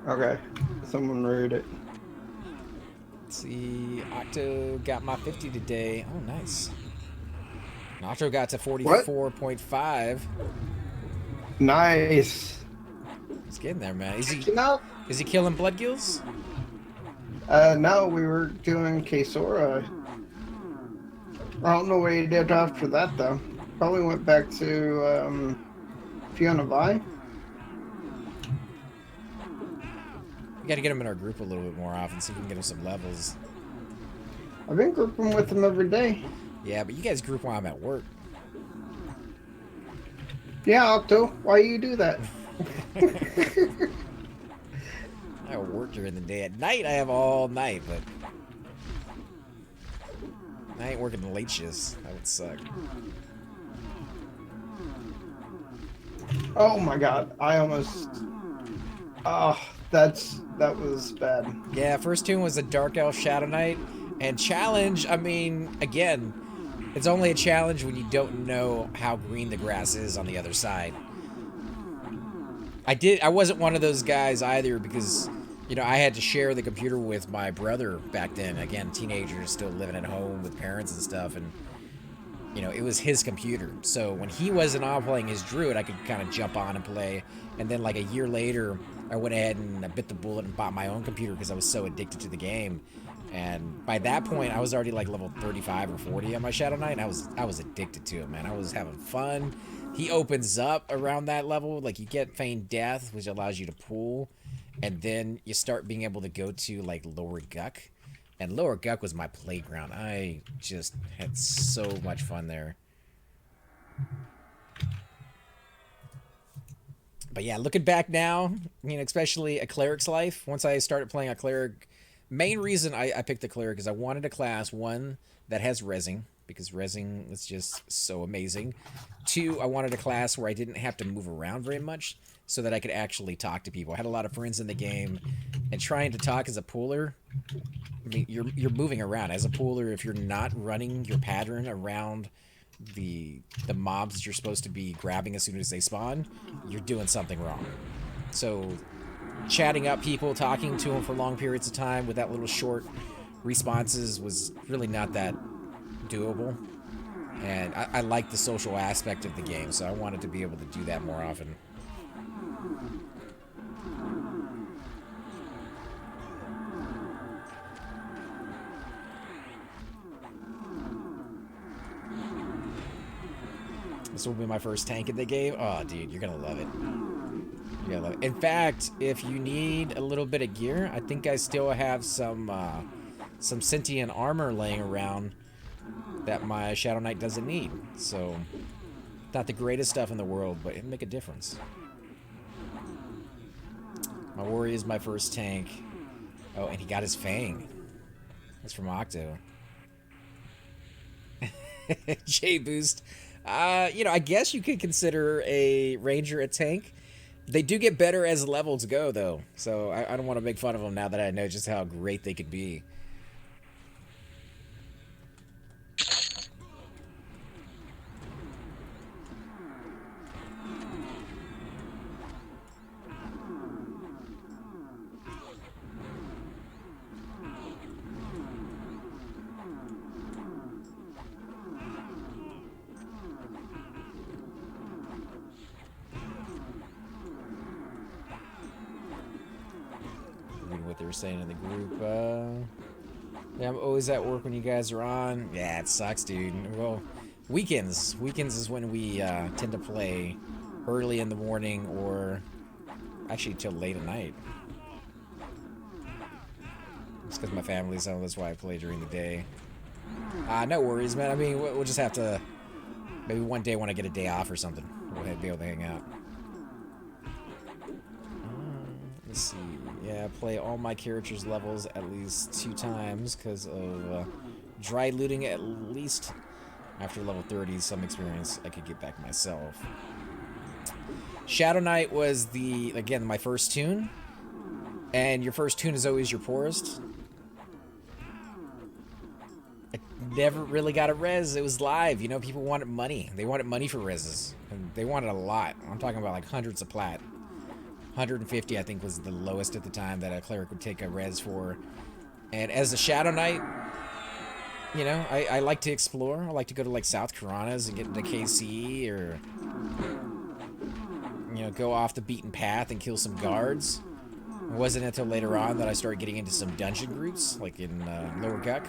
Okay, someone rooted it. Let's see, Octo got my 50 today. Oh, nice. And Octo got to 44.5. Nice. He's getting there, man. Is No, he killing blood gills? no, we were doing Kesora. I don't know what he did after that, though. Probably went back to Fiona Vi. We got to get him in our group a little bit more often so we can get him some levels. I've been grouping with him every day. Yeah, but you guys group while I'm at work. Yeah, Octo, why you do that? I work during the day. At night, I have all night, but I ain't working the late shifts. That would suck. Oh my god, I almost... Oh, that was bad. Yeah, first tune was a Dark Elf Shadow Knight. And challenge, I mean, again, it's only a challenge when you don't know how green the grass is on the other side. I wasn't one of those guys either because, you know, I had to share the computer with my brother back then. Again, teenagers still living at home with parents and stuff, and you know, it was his computer. So when he wasn't on playing his druid, I could kind of jump on and play. And then like a year later, I went ahead and bit the bullet and bought my own computer because I was so addicted to the game. And by that point, I was already like level 35 or 40 on my Shadow Knight. And I was addicted to it, man. I was having fun. He opens up around that level. Like you get Feigned Death, which allows you to pull. And then you start being able to go to like Lower Guck. And Lower Guck was my playground. I just had so much fun there. But yeah, looking back now, you know, especially a cleric's life, once I started playing a cleric, main reason I picked the cleric is I wanted a class, one, that has rezzing, because rezzing is just so amazing. Two, I wanted a class where I didn't have to move around very much so that I could actually talk to people. I had a lot of friends in the game, and trying to talk as a pooler, I mean, you're moving around. As a pooler, if you're not running your pattern around the mobs that you're supposed to be grabbing as soon as they spawn, you're doing something wrong. So chatting up people, talking to them for long periods of time with that little short responses was really not that doable. And I like the social aspect of the game, so I wanted to be able to do that more often. This will be my first tank in the game. Oh, dude, you're gonna love it. You're gonna love it. In fact, if you need a little bit of gear, I think I still have some sentient armor laying around that my Shadow Knight doesn't need. So, not the greatest stuff in the world, but it'll make a difference. My warrior is my first tank. Oh, and he got his Fang. That's from Octo. J-Boost. You know, I guess you could consider a ranger a tank. They do get better as levels go, though. So I don't want to make fun of them now that I know just how great they could be. What they were saying in the group. Yeah, I'm always at work when you guys are on. Yeah, it sucks, dude. Well, weekends. Weekends is when we tend to play early in the morning or actually till late at night. It's because my family's home. That's why I play during the day. No worries, man. I mean, we'll just have to... Maybe one day when I get a day off or something, we'll be able to hang out. Let's see. Yeah, play all my characters' levels at least 2 times because of dry looting at least after level 30. Some experience I could get back myself. Shadow Knight was again, my first tune. And your first tune is always your poorest. I never really got a res. It was live. You know, people wanted money. They wanted money for reses. And they wanted a lot. I'm talking about like hundreds of plat. 150, I think, was the lowest at the time that a cleric would take a res for. And as a Shadow Knight, you know, I like to explore. I like to go to, like, South Karanas and get into KC, or, you know, go off the beaten path and kill some guards. It wasn't until later on that I started getting into some dungeon groups, like in Lower Guck.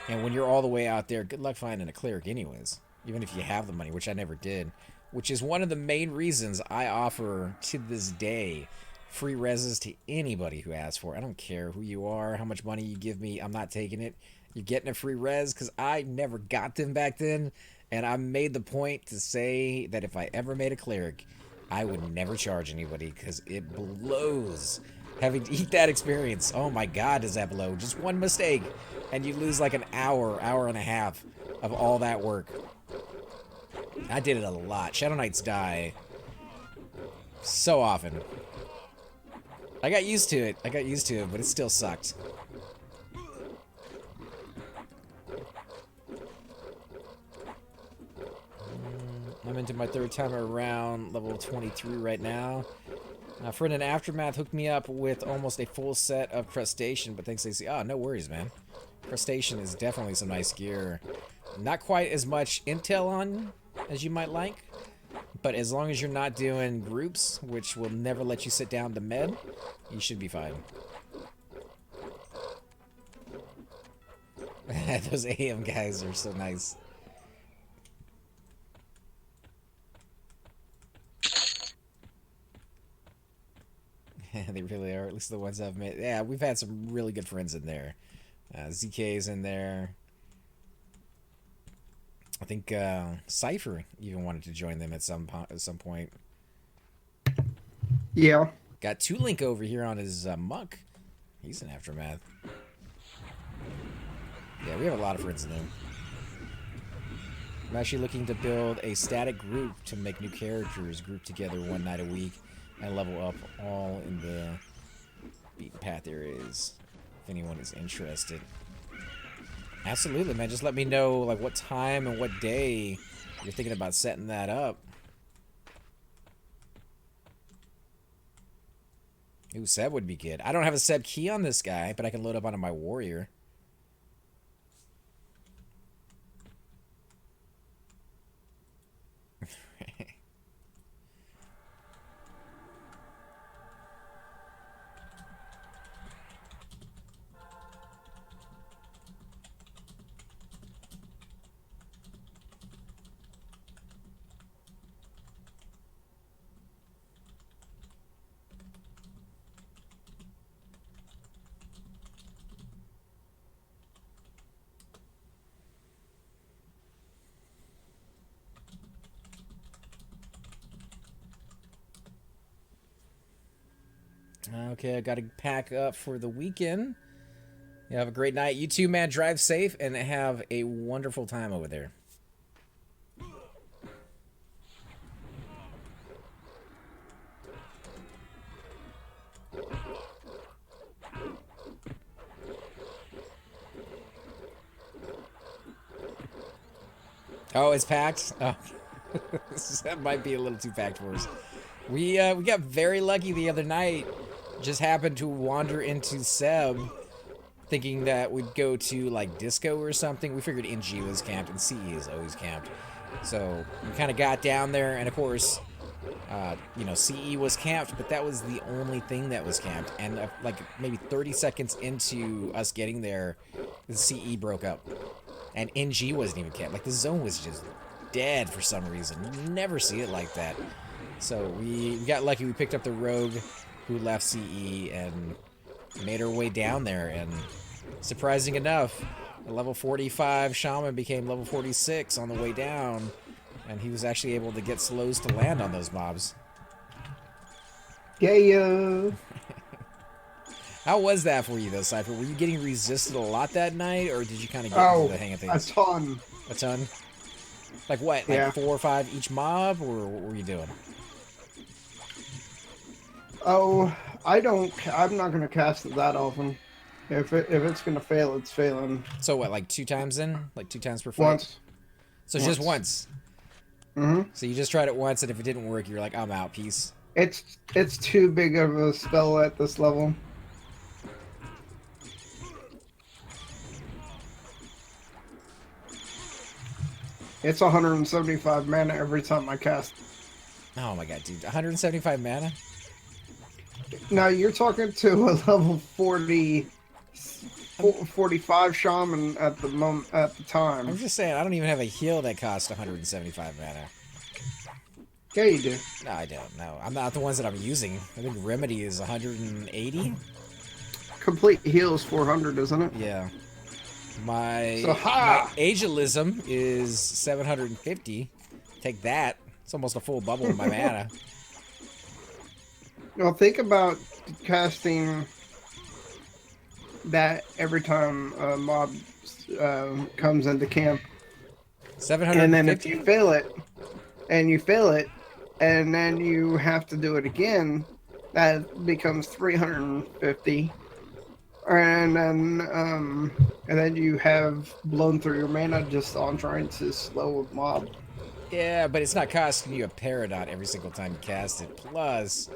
And when you're all the way out there, good luck finding a cleric anyways, even if you have the money, which I never did. Which is one of the main reasons I offer, to this day, free reses to anybody who asks for it. I don't care who you are, how much money you give me, I'm not taking it. You're getting a free res, because I never got them back then, and I made the point to say that if I ever made a cleric, I would never charge anybody, because it blows having to eat that experience. Oh my god, does that blow. Just one mistake, and you lose like an hour, hour and a half of all that work. I did it a lot. Shadow Knights die so often. I got used to it. But it still sucked. I'm into my 3rd time around, level 23 right now. A friend in Aftermath hooked me up with almost a full set of Crustacean, but thanks, AC. Oh, no worries, man. Crustacean is definitely some nice gear. Not quite as much intel on as you might like, but as long as you're not doing groups, which will never let you sit down to med, you should be fine. Those AM guys are so nice. They really are, at least the ones I've met. Yeah, we've had some really good friends in there. ZK's in there. I think Cypher even wanted to join them at some point. Yeah. Got 2Link over here on his muck. He's in Aftermath. Yeah, we have a lot of friends in there. I'm actually looking to build a static group to make new characters group together one night a week and level up all in the beaten path areas, if anyone is interested. Absolutely, man. Just let me know like what time and what day you're thinking about setting that up. Ooh, Seb would be good. I don't have a Seb key on this guy, but I can load up onto my warrior. Okay, I got to pack up for the weekend. You have a great night. You too, man. Drive safe and have a wonderful time over there. Oh, it's packed? Oh. That might be a little too packed for us. We got very lucky the other night. Just happened to wander into Seb thinking that we'd go to like disco or something. We figured NG was camped and CE is always camped. So we kind of got down there, and of course, you know, CE was camped, but that was the only thing that was camped. And like maybe 30 seconds into us getting there, the CE broke up. And NG wasn't even camped. Like the zone was just dead for some reason. You never see it like that. So we got lucky. We picked up the rogue who left CE and made our way down there. And surprising enough, a level 45 shaman became level 46 on the way down. And he was actually able to get slows to land on those mobs. Yeah. How was that for you, though, Cypher? Were you getting resisted a lot that night, or did you kind of get into Oh, the hang of a things? ton. A ton? Like what? Like Yeah. 4 or 5 each mob, or what were you doing? Oh, I'm not gonna cast it that often. If it's gonna fail, it's failing So what, like 2 times then? Like 2 times per fight? once. So just once. Mm-hmm. So you just tried it once, and if it didn't work, you're like, I'm out, peace. It's too big of a spell at this level. It's 175 mana every time I cast. Oh my god, dude. 175 mana? Now you're talking to a level 45 shaman at the I'm time. just saying, I don't even have a heal that costs 175 mana. Yeah, you do. No, I don't. No, I'm not the ones that I'm using. I think Remedy is 180? Complete heal is 400, isn't it? Yeah. My Ha! ageism is 750. Take that. It's almost a full bubble of my mana. Well, think about casting that every time a mob comes into camp. 750? And then if you fail it, and then you have to do it again, that becomes 350. And then you have blown through your mana just on trying to slow a mob. Yeah, but it's not costing you a Peridot every single time you cast it. Plus,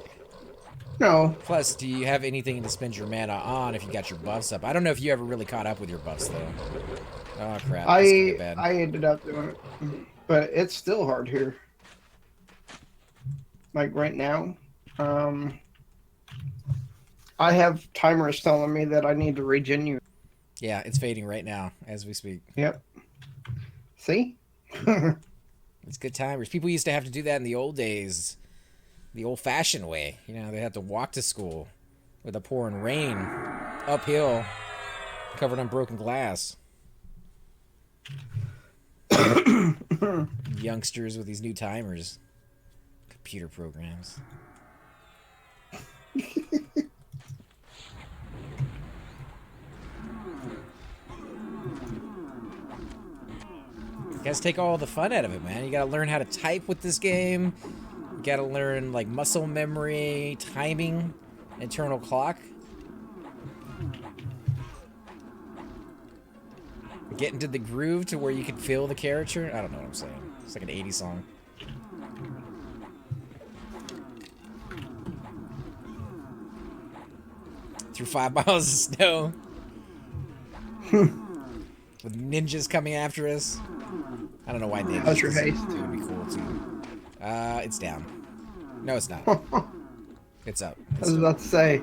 No, do you have anything to spend your mana on if you got your buffs up? I don't know if you ever really caught up with your buffs, though. Oh, crap. That's gonna be bad. I ended up doing it, but it's still hard here. Like right now, I have timers telling me that I need to regen you. Yeah, it's fading right now as we speak. Yep. See? It's good timers. People used to have to do that in the old days, the old-fashioned way. You know, they had to walk to school with a pouring rain, uphill, covered in broken glass. Youngsters with these new timers. Computer programs. You guys take all the fun out of it, man. You gotta learn how to type with this game. You gotta learn, like, muscle memory, timing, internal clock. Get into the groove to where you can feel the character. I don't know what I'm saying. It's like an 80s song. Through 5 miles of snow. With ninjas coming after us. I don't know why ninjas. How's your haste? It would be cool too. It's down. No, it's not. It's up. I was about to say,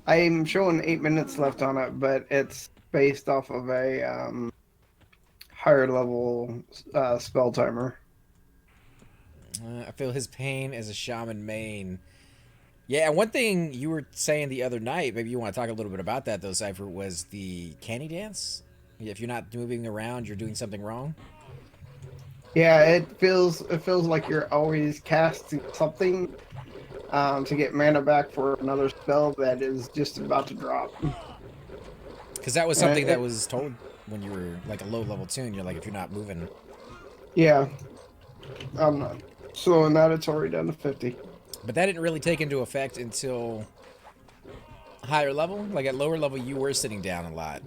I'm showing 8 minutes left on it, but it's based off of a higher level spell timer. I feel his pain as a shaman main. Yeah, one thing you were saying the other night, maybe you want to talk a little bit about that though, Cypher, was the canny dance. If you're not moving around, you're doing something wrong. Yeah, it feels like you're always casting something to get mana back for another spell that is just about to drop. Because that was something that was told when you were like a low level tune. You're like, if you're not moving. Yeah, I'm not slowing that. It's already down to 50. But that didn't really take into effect until higher level. Like at lower level, you were sitting down a lot.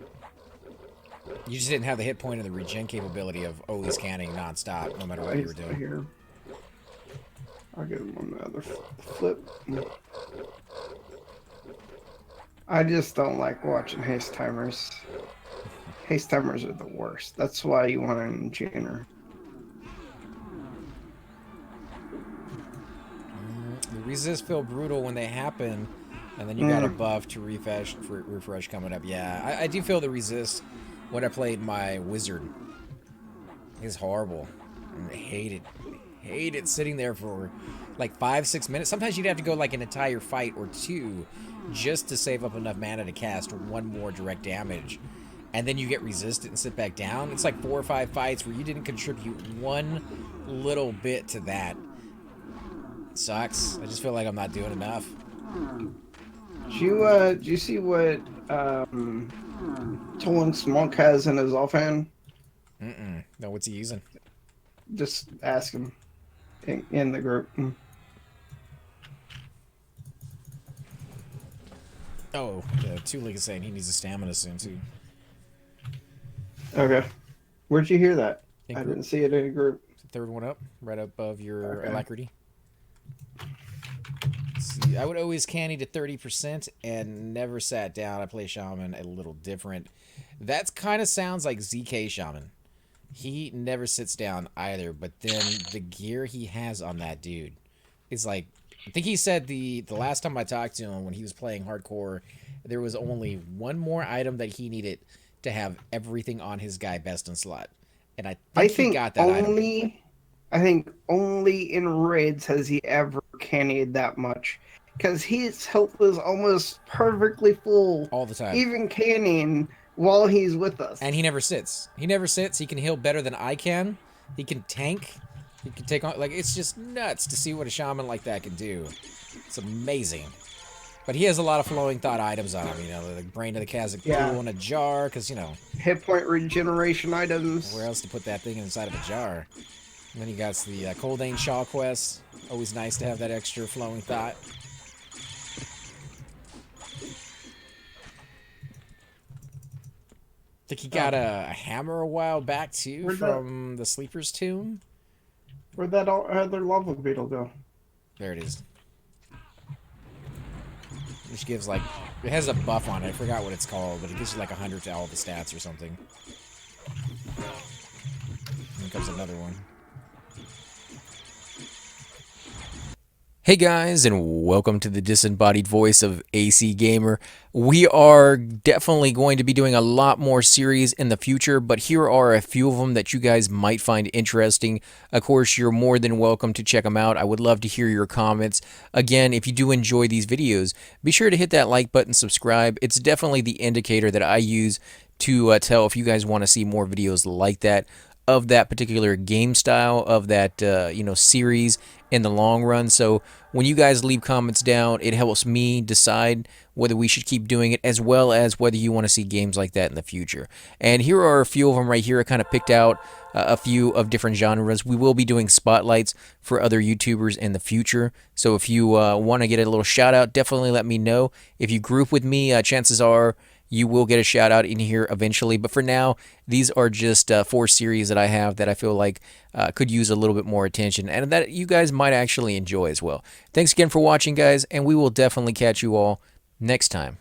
You just didn't have the hit point and the regen capability of always canning nonstop, no matter what you were doing. Here. I'll give him on the other flip. I just don't like watching haste timers. Haste timers are the worst. That's why you want an enchanter. The resist feel brutal when they happen, and then you got a buff to refresh coming up. Yeah, I do feel the resist when I played my wizard. It's horrible. I hate it sitting there for like 5-6 minutes. Sometimes you'd have to go like an entire fight or two just to save up enough mana to cast one more direct damage. And then you get resisted and sit back down. It's like 4 or 5 fights where you didn't contribute one little bit to that. It sucks. I just feel like I'm not doing enough. Do you see what Tolan Smonk has in his offhand? No, what's he using? Just ask him in the group. Oh, yeah, Tulik is saying he needs a stamina soon, too. Okay. Where'd you hear that? In I group. didn't see it in a group. Third one up, right above your Okay. alacrity. See, I would always candy to 30% and never sat down. I play Shaman a little different. That kind of sounds like ZK Shaman. He never sits down either, but then the gear he has on that dude is like, I think he said the last time I talked to him when he was playing hardcore, there was only one more item that he needed to have everything on his guy best in slot. And I think he got that item. I think only in raids has he ever cannied that much. Because his health is almost perfectly full. All the time. Even canning while he's with us. And he never sits. He never sits. He can heal better than I can. He can tank. He can take on... Like, it's just nuts to see what a shaman like that can do. It's amazing. But he has a lot of flowing thought items on him. You know, the Brain of the Kazakh Pool in a jar. Because, you know... Hit point regeneration items. Where else to put that thing inside of a jar? And then he got the Coldane Shaw quest. Always nice to have that extra flowing thought. I think he got a hammer a while back, too, from the Sleeper's Tomb. Where'd that other lava beetle go? There it is. Which gives, like... It has a buff on it. I forgot what it's called, but it gives you, like, 100 to all the stats or something. Here comes another one. Hey guys, and welcome to the disembodied voice of AC Gamer. We are definitely going to be doing a lot more series in the future, but here are a few of them that you guys might find interesting. Of course, you're more than welcome to check them out. I would love to hear your comments. Again, if you do enjoy these videos, be sure to hit that like button, subscribe. It's definitely the indicator that I use to tell if you guys want to see more videos like that, of that particular game style, of that series in the long run. So when you guys leave comments down, it helps me decide whether we should keep doing it, as well as whether you want to see games like that in the future. And here are a few of them right here. I kind of picked out a few of different genres. We will be doing spotlights for other YouTubers in the future. So if you want to get a little shout out, definitely let me know. If you group with me, chances are you will get a shout out in here eventually. But for now, these are just 4 series that I have that I feel like could use a little bit more attention and that you guys might actually enjoy as well. Thanks again for watching, guys, and we will definitely catch you all next time.